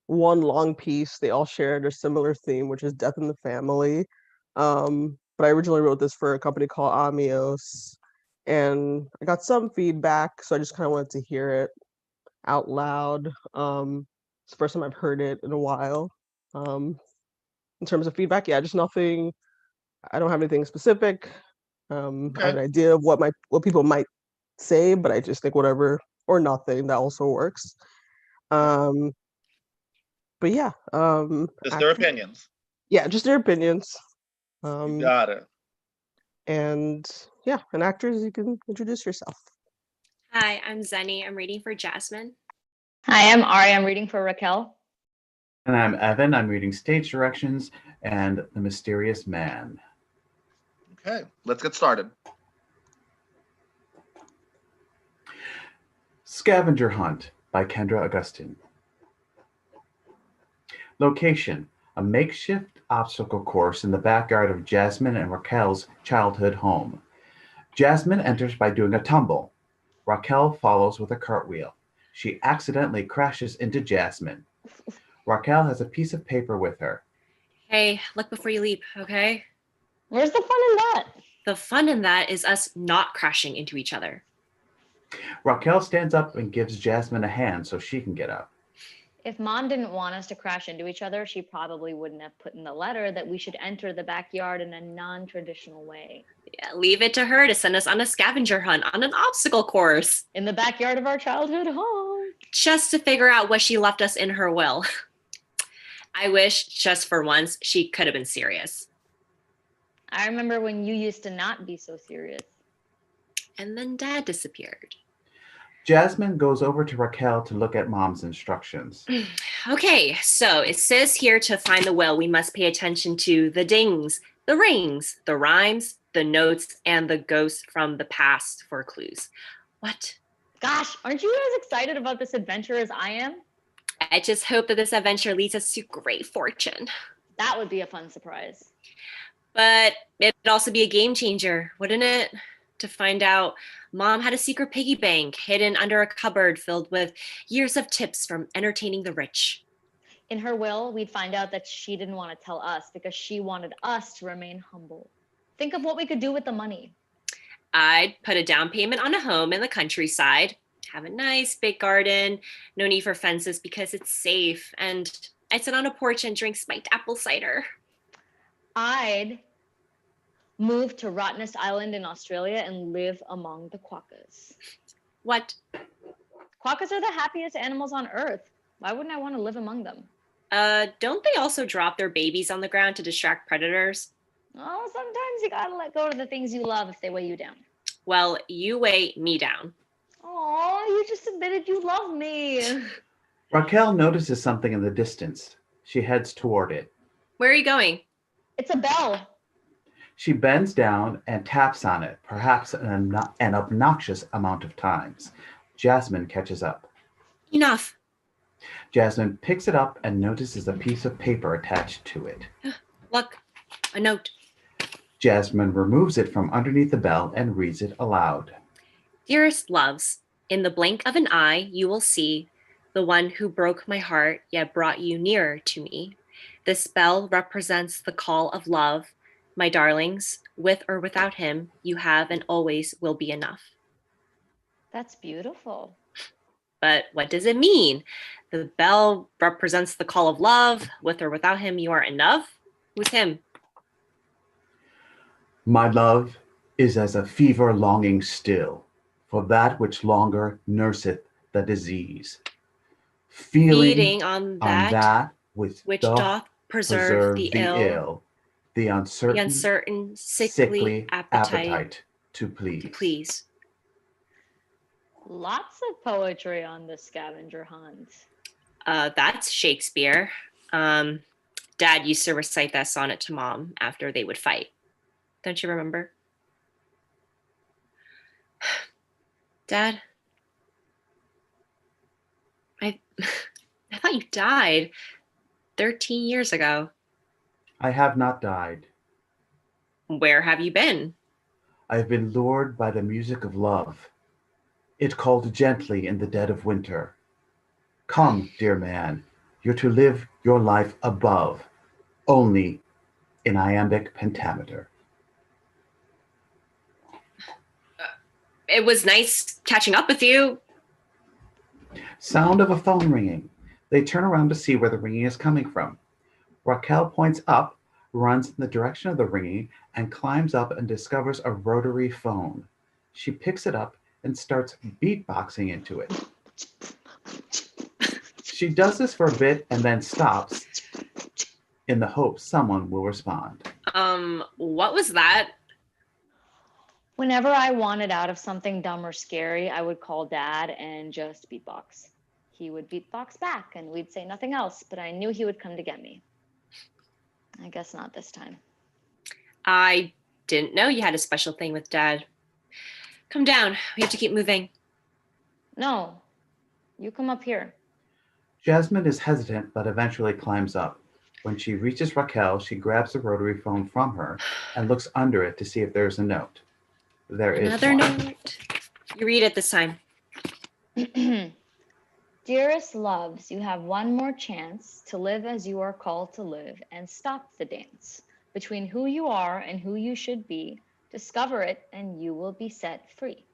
long piece. They all shared a similar theme, which is death in the family. But I originally wrote this for a company called Amios, and I got some feedback, so I just kind of wanted to hear it out loud. It's the first time I've heard it in a while. In terms of feedback, yeah, just nothing. I don't have anything specific. I have an idea of what people might say, but I just think whatever or nothing, that also works. But yeah,
just their opinions.
Yeah, just their opinions.
You got it.
And yeah, and actors, you can introduce yourself.
Hi, I'm Zenny. I'm reading for Jasmine.
Hi, I'm Ari. I'm reading for Raquel.
And I'm Evan. I'm reading stage directions.
and the Mysterious Man.
Okay, let's get started.
Scavenger Hunt by Kendra Augustine. Location: a makeshift obstacle course in the backyard of Jasmine and Raquel's childhood home. Jasmine enters by doing a tumble. Raquel follows with a cartwheel. She accidentally crashes into Jasmine. Raquel has a piece of paper with her.
Hey, look before you leap, okay?
Where's the fun in that?
The fun in that is us not crashing into each other.
Raquel stands up and gives Jasmine a hand so she can get up.
If Mom didn't want us to crash into each other, she probably wouldn't have put in the letter that we should enter the backyard in a non-traditional way.
Yeah, leave it to her to send us on a scavenger hunt on an obstacle course.
In the backyard of our childhood home.
Just to figure out what she left us in her will. I wish, just for once, she could have been serious.
I remember when you used to not be so serious.
And then Dad disappeared.
Jasmine goes over to Raquel to look at Mom's instructions.
Okay, so it says here to find the will, we must pay attention to the dings, the rings, the rhymes, the notes, and the ghosts from the past for clues. What?
Gosh, aren't you guys excited about this adventure as I am?
I just hope that this adventure leads us to great fortune.
That would be a fun surprise.
But it'd also be a game changer, wouldn't it? To find out Mom had a secret piggy bank hidden under a cupboard filled with years of tips from entertaining the rich.
In her will, we'd find out that she didn't want to tell us because she wanted us to remain humble. Think of what we could do with the money.
I'd put a down payment on a home in the countryside, have a nice big garden, no need for fences because it's safe, and I'd sit on a porch and drink spiked apple cider.
I'd move to Rottnest Island in Australia and live among the quokkas.
What?
Quokkas are the happiest animals on Earth. Why wouldn't I want to live among them?
Don't they also drop their babies on the ground to distract predators?
Oh, sometimes you gotta let go of the things you love if they weigh you down.
Well, you weigh me down.
Oh, you just admitted you love me.
Raquel notices something in the distance. She heads toward it.
Where are you going?
It's a bell.
She bends down and taps on it, perhaps an obnoxious amount of times. Jasmine catches up.
Enough.
Jasmine picks it up and notices a piece of paper attached to it.
Look, a note.
Jasmine removes it from underneath the bell and reads it aloud.
Dearest loves, in the blink of an eye you will see the one who broke my heart yet brought you nearer to me. This bell represents the call of love. My darlings, with or without him, you have and always will be enough.
That's beautiful.
But what does it mean? The bell represents the call of love. With or without him, you are enough. Who's him?
My love is as a fever longing still for that which longer nurseth the disease.
Feeding on that
which
doth preserve the ill.
The uncertain
sickly
appetite to please.
Lots of poetry on the scavenger hunt.
That's Shakespeare. Dad used to recite that sonnet to Mom after they would fight. Don't you remember? Dad, I thought you died 13 years ago.
I have not died.
Where have you been?
I have been lured by the music of love. It called gently in the dead of winter. Come, dear man, you're to live your life above, only in iambic pentameter.
It was nice catching up with you.
Sound of a phone ringing. They turn around to see where the ringing is coming from. Raquel points up, runs in the direction of the ringing, and climbs up and discovers a rotary phone. She picks it up and starts beatboxing into it. She does this for a bit and then stops in the hope someone will respond.
What was that?
Whenever I wanted out of something dumb or scary, I would call Dad and just beatbox. He would beatbox back and we'd say nothing else, but I knew he would come to get me. I guess not this time.
I didn't know you had a special thing with Dad. Come down. We have to keep moving.
No, you come up here.
Jasmine is hesitant, but eventually climbs up. When she reaches Raquel, she grabs the rotary phone from her and looks under it to see if there's a note. There is
Another
one.
note. You read it this time.
Dearest loves, you have one more chance to live as you are called to live and stop the dance between who you are and who you should be. Discover it and you will be set free.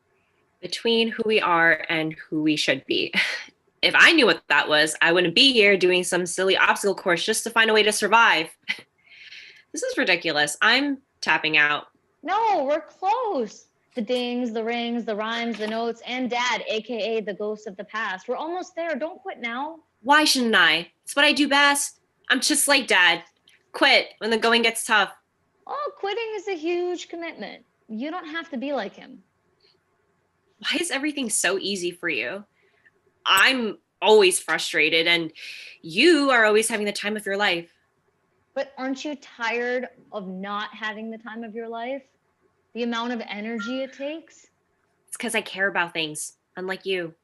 Between who we are and who we should be. If I knew what that was, I wouldn't be here doing some silly obstacle course just to find a way to survive. This is ridiculous. I'm tapping out.
No, we're close. The dings, the rings, the rhymes, the notes, and Dad, aka the ghost of the past. We're almost there. Don't quit now.
Why shouldn't I? It's what I do best. I'm just like Dad. Quit when the going gets tough.
Oh, quitting is a huge commitment. You don't have to be like him.
Why is everything so easy for you? I'm always frustrated and you are always having the time of your life.
But aren't you tired of not having the time of your life? The amount of energy it takes?
It's because I care about things, unlike you.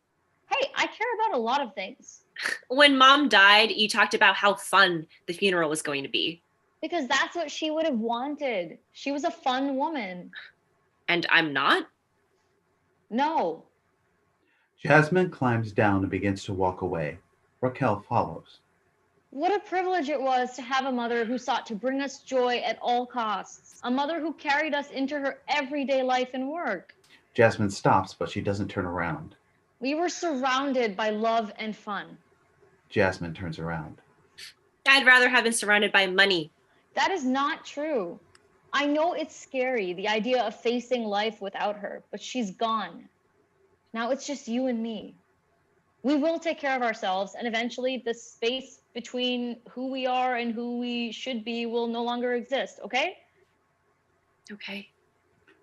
Hey, I care about a lot of things.
When Mom died, you talked about how fun the funeral was going to be.
Because that's what she would have wanted. She was a fun woman.
And I'm not?
No.
Jasmine climbs down and begins to walk away. Raquel follows.
What a privilege it was to have a mother who sought to bring us joy at all costs. A mother who carried us into her everyday life and work.
Jasmine stops, but she doesn't turn around.
We were surrounded by love and fun.
Jasmine turns around.
I'd rather have been surrounded by money.
That is not true. I know it's scary, the idea of facing life without her, but she's gone. Now it's just you and me. We will take care of ourselves, and eventually the space between who we are and who we should be will no longer exist, okay?
Okay.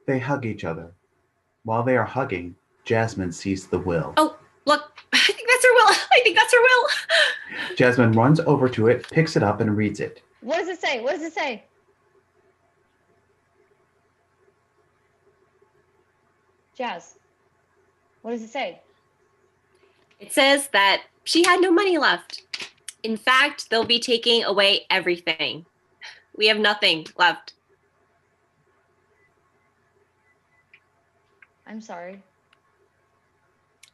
They hug each other. While they are hugging, Jasmine sees the will.
Oh, look, I think that's her will. I think that's her will.
Jasmine runs over to it, picks it up, and reads it.
What does it say? What does it say? Jazz, what does it say?
It says that she had no money left. In fact, they'll be taking away everything. We have nothing left.
I'm sorry.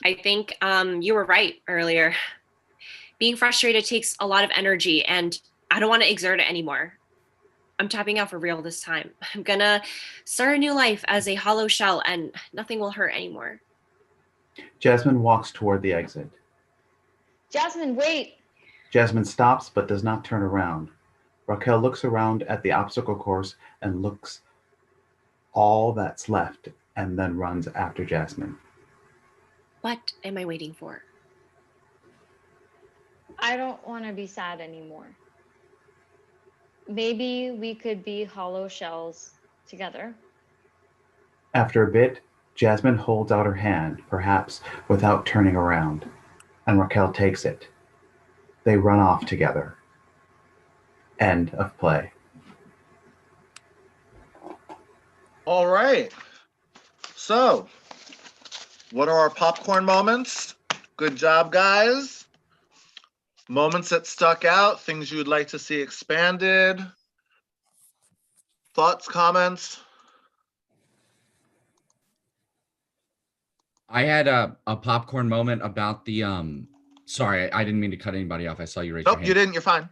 I think you were right earlier. Being frustrated takes a lot of energy and I don't want to exert it anymore. I'm tapping out for real this time. I'm gonna start a new life as a hollow shell and nothing will hurt anymore.
Jasmine walks toward the exit.
Jasmine, wait.
Jasmine stops but does not turn around. Raquel looks around at the obstacle course and looks all that's left and then runs after Jasmine.
What am I waiting for?
I don't want to be sad anymore. Maybe we could be hollow shells together.
After a bit, Jasmine holds out her hand, perhaps without turning around, and Raquel takes it. They run off together. End of play.
All right. So, what are our popcorn moments? Good job, guys. Moments that stuck out, things you would like to see expanded. Thoughts, comments?
I had a popcorn moment about the sorry, I didn't mean to cut anybody off. I saw you raise your
Nope,
hand.
you didn't, you're fine.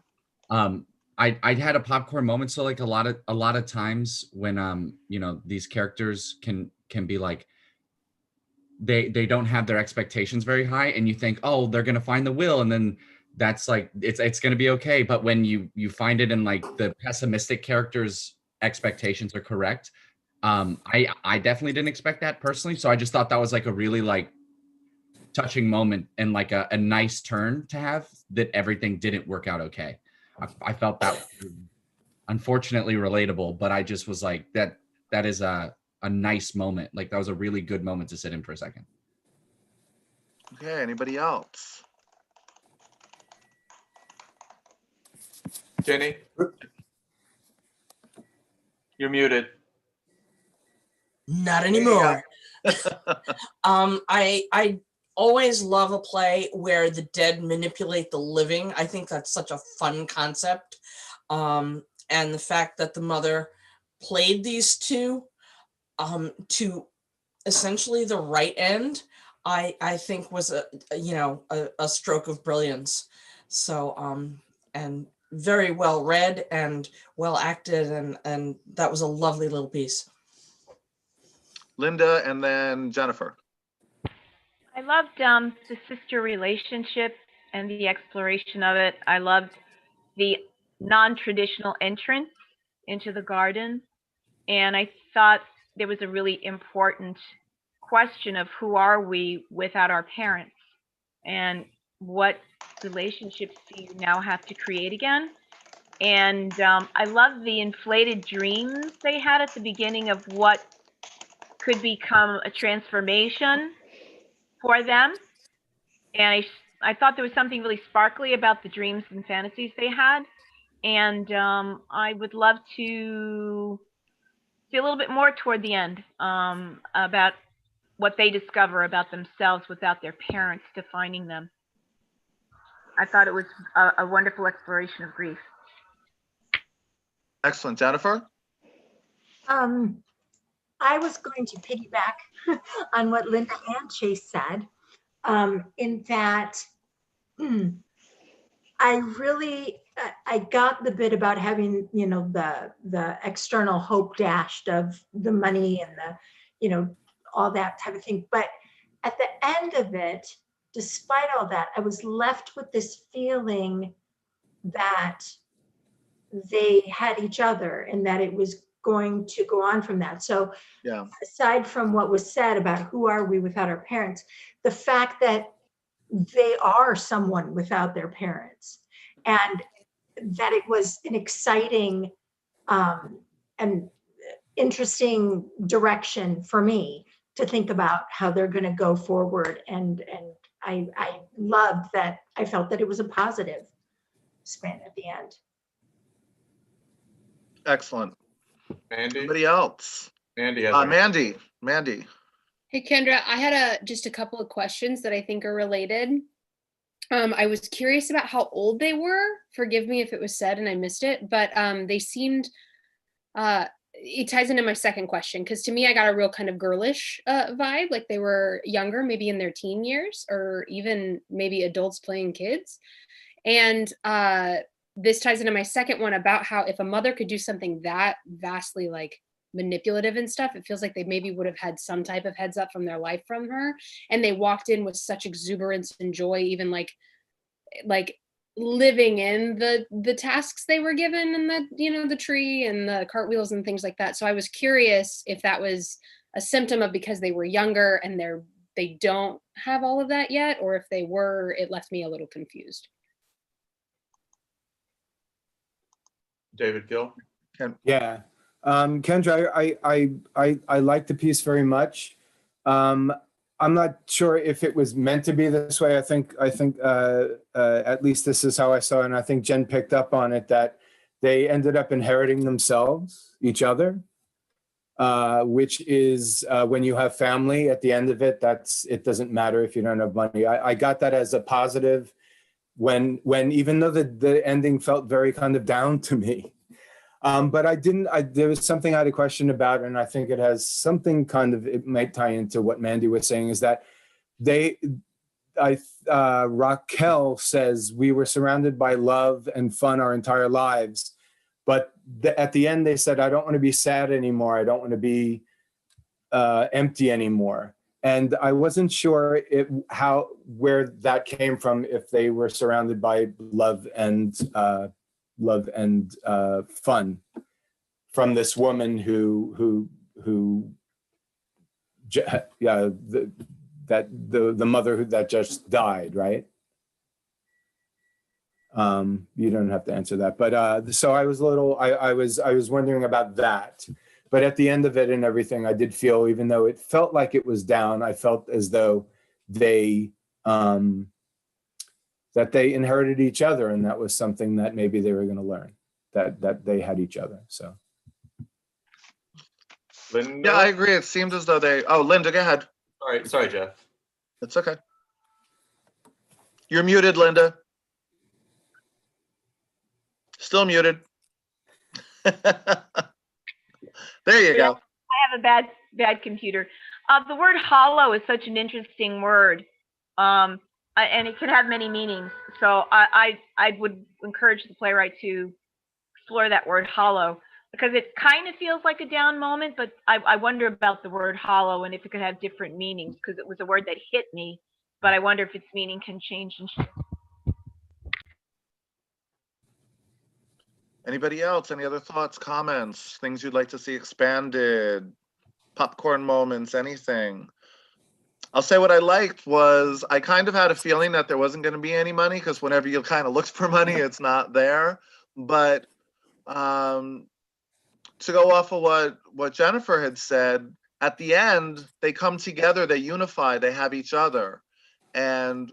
I had a popcorn moment. So like a lot of times when you know, these characters can be like they don't have their expectations very high and you think, oh, they're gonna find the will, and then that's like it's gonna be okay. But when you find it in like the pessimistic characters' expectations are correct, I definitely didn't expect that personally. So I just thought that was like a really like touching moment and like a nice turn to have, that everything didn't work out okay. I felt that was unfortunately relatable, but I just was like, that is a nice moment. Like that was a really good moment to sit in for a second.
Okay, anybody else?
Jenny? You're muted.
Not anymore. I always love a play where the dead manipulate the living. I think that's such a fun concept. And the fact that the mother played these two to essentially the right end, I think was a stroke of brilliance. So and very well read and well acted, and that was a lovely little piece.
Linda and then Jennifer.
I loved the sister relationship and the exploration of it. I loved the non-traditional entrance into the garden. And I thought there was a really important question of who are we without our parents? And what relationships do you now have to create again? And I love the inflated dreams they had at the beginning of what could become a transformation for them. And I thought there was something really sparkly about the dreams and fantasies they had. And I would love to see a little bit more toward the end about what they discover about themselves without their parents defining them. I thought it was a wonderful exploration of grief.
Excellent. Jennifer?
I was going to piggyback on what Linda and Chase said, in that I got the bit about having, the external hope dashed of the money and the, all that type of thing. But at the end of it, despite all that, I was left with this feeling that they had each other and that it was going to go on from that. So
yeah,
aside from what was said about who are we without our parents, the fact that they are someone without their parents, and that it was an exciting and interesting direction for me to think about how they're going to go forward. And I loved that. I felt that it was a positive spin at the end.
Excellent.
Mandy?
Anybody else?
Mandy has
Mandy.
Hey, Kendra, I had just a couple of questions that I think are related. I was curious about how old they were. Forgive me if it was said and I missed it, but they seemed, it ties into my second question, because to me, I got a real kind of girlish vibe, like they were younger, maybe in their teen years, or even maybe adults playing kids. And this ties into my second one about how if a mother could do something that vastly like manipulative and stuff, it feels like they maybe would have had some type of heads up from their life from her, and they walked in with such exuberance and joy, even like living in the tasks they were given, and the the tree and the cartwheels and things like that. So I was curious if that was a symptom of because they were younger and they don't have all of that yet, or if they were, it left me a little confused.
David Gill.
Yeah. Kendra, I like the piece very much. I'm not sure if it was meant to be this way. I think at least this is how I saw it, and I think Jen picked up on it, that they ended up inheriting themselves, each other, which is when you have family at the end of it, it doesn't matter if you don't have money. I got that as a positive when even though the ending felt very kind of down to me. But there was something I had a question about, and I think it has something it might tie into what Mandy was saying, is that Raquel says we were surrounded by love and fun our entire lives. But at the end, they said, I don't want to be sad anymore. I don't want to be empty anymore. And I wasn't sure where that came from, if they were surrounded by love and fun from this woman the mother that just died, right? You don't have to answer that, but so I was I was wondering about that. But at the end of it and everything, I did feel, even though it felt like it was down, I felt as though they inherited each other, and that was something that maybe they were going to learn, that they had each other. So
Linda?
Yeah, I agree. It seemed as though they. Oh, Linda, go ahead.
Sorry, Jeff.
It's okay. You're muted, Linda. Still muted. There you go.
I have a bad computer. The word hollow is such an interesting word, and it can have many meanings. So I would encourage the playwright to explore that word hollow, because it kind of feels like a down moment, but I wonder about the word hollow and if it could have different meanings, because it was a word that hit me, but I wonder if its meaning can change and shift.
Anybody else? Any other thoughts, comments, things you'd like to see expanded, popcorn moments, anything? I'll say what I liked was I kind of had a feeling that there wasn't going to be any money, because whenever you kind of look for money, it's not there. But to go off of what Jennifer had said, at the end, they come together, they unify, they have each other. And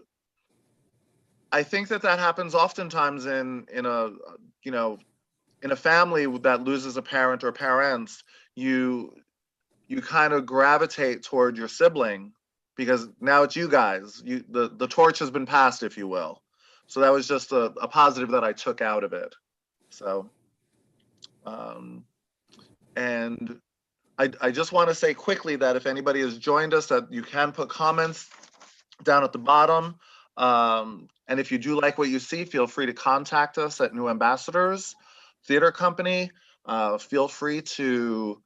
I think that happens oftentimes in a, you know, in a family that loses a parent or parents. You kind of gravitate toward your sibling, because now it's you guys. The torch has been passed, if you will. So that was just a positive that I took out of it. So, and I just want to say quickly that if anybody has joined us, that you can put comments down at the bottom. And if you do like what you see, feel free to contact us at New Ambassadors Theater Company. Feel free to,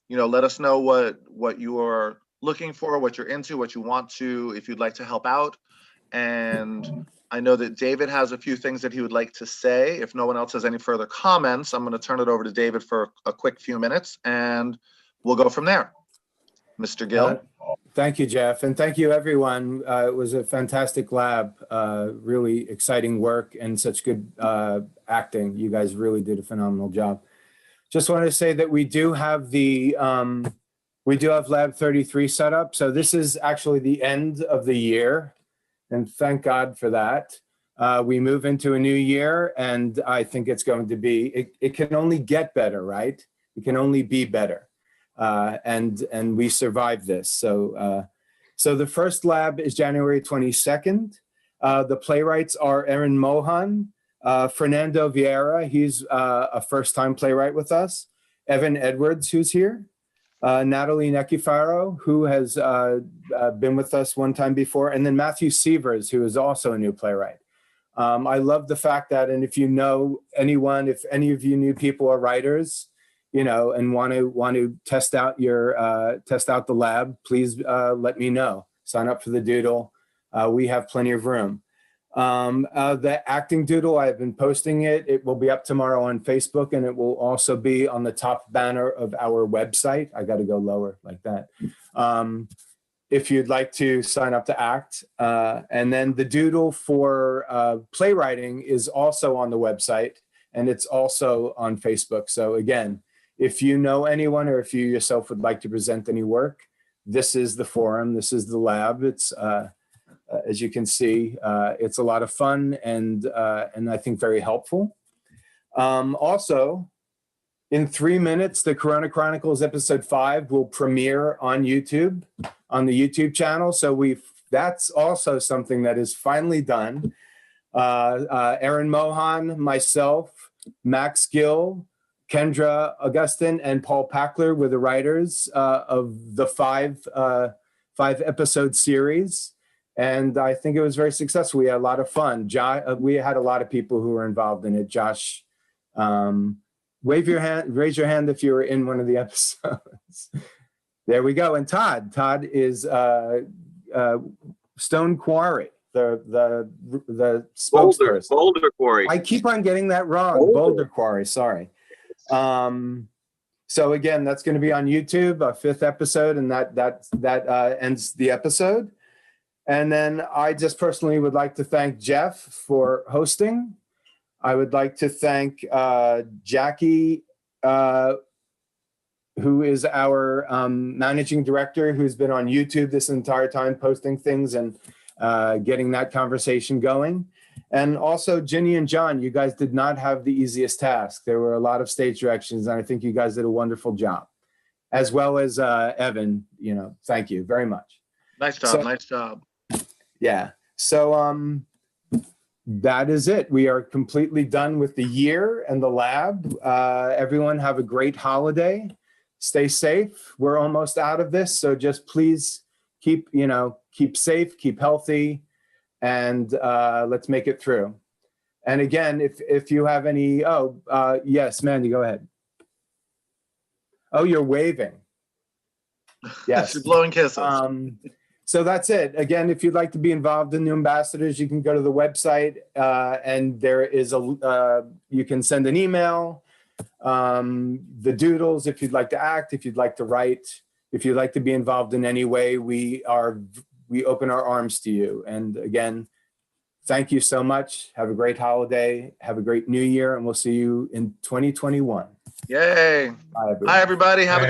let us know what you are looking for, what you're into, what you want to, if you'd like to help out. And I know that David has a few things that he would like to say. If no one else has any further comments, I'm going to turn it over to David for a quick few minutes, and we'll go from there. Mr. Gill.
Thank you, Jeff. And thank you, everyone. It was a fantastic lab, really exciting work and such good acting. You guys really did a phenomenal job. Just wanted to say that we do have Lab 33 set up. So this is actually the end of the year, and thank God for that. We move into a new year, and I think it's going to be, it can only get better, right? It can only be better. And we survived this. So the first lab is January 22nd. The playwrights are Erin Mohan, Fernando Vieira, he's a first-time playwright with us, Evan Edwards, who's here, Natalie Nekifaro, who has been with us one time before, and then Matthew Sievers, who is also a new playwright. I love the fact that, and if you know anyone, if any of you new people are writers, and want to test out the lab, please let me know. Sign up for the doodle. We have plenty of room. The acting doodle, I've been posting it. It will be up tomorrow on Facebook, and it will also be on the top banner of our website. I got to go lower like that. If you'd like to sign up to act. And then the doodle for playwriting is also on the website, and it's also on Facebook. So again, if you know anyone, or if you yourself would like to present any work, this is the forum, this is the lab. It's, as you can see, it's a lot of fun and I think very helpful. Also, in 3 minutes, the Corona Chronicles episode 5 will premiere on YouTube, on the YouTube channel. So that's also something that is finally done. Erin Mohan, myself, Max Gill, Kendra, Augustine, and Paul Packler were the writers of the five episode series. And I think it was very successful. We had a lot of fun. We had a lot of people who were involved in it. Josh, raise your hand if you were in one of the episodes. There we go. And Todd is Stone Quarry, the spokesperson.
Boulder Quarry.
I keep on getting that wrong. Boulder Quarry, sorry. So again, that's going to be on YouTube, a 5th episode, and that ends the episode. And then I just personally would like to thank Jeff for hosting. I would like to thank Jackie, who is our managing director, who's been on YouTube this entire time, posting things and getting that conversation going. And also Ginny and John, you guys did not have the easiest task. There were a lot of stage directions, and I think you guys did a wonderful job. as well as Evan, thank you very much.
Nice job.
So-
Nice job.
Yeah. So that is it. We are completely done with the year and the lab. Everyone have a great holiday. Stay safe. We're almost out of this. So just please keep safe, keep healthy, and let's make it through. And again, if you have any, yes, Mandy, go ahead. Oh, you're waving. Yes.
She's blowing kisses.
So that's it. Again, if you'd like to be involved in New Ambassadors, you can go to the website and there is you can send an email, the doodles, if you'd like to act, if you'd like to write, if you'd like to be involved in any way, we open our arms to you. And again, thank you so much. Have a great holiday. Have a great new year, and we'll see you in 2021.
Yay.
Bye, everyone.
Hi, everybody. Have a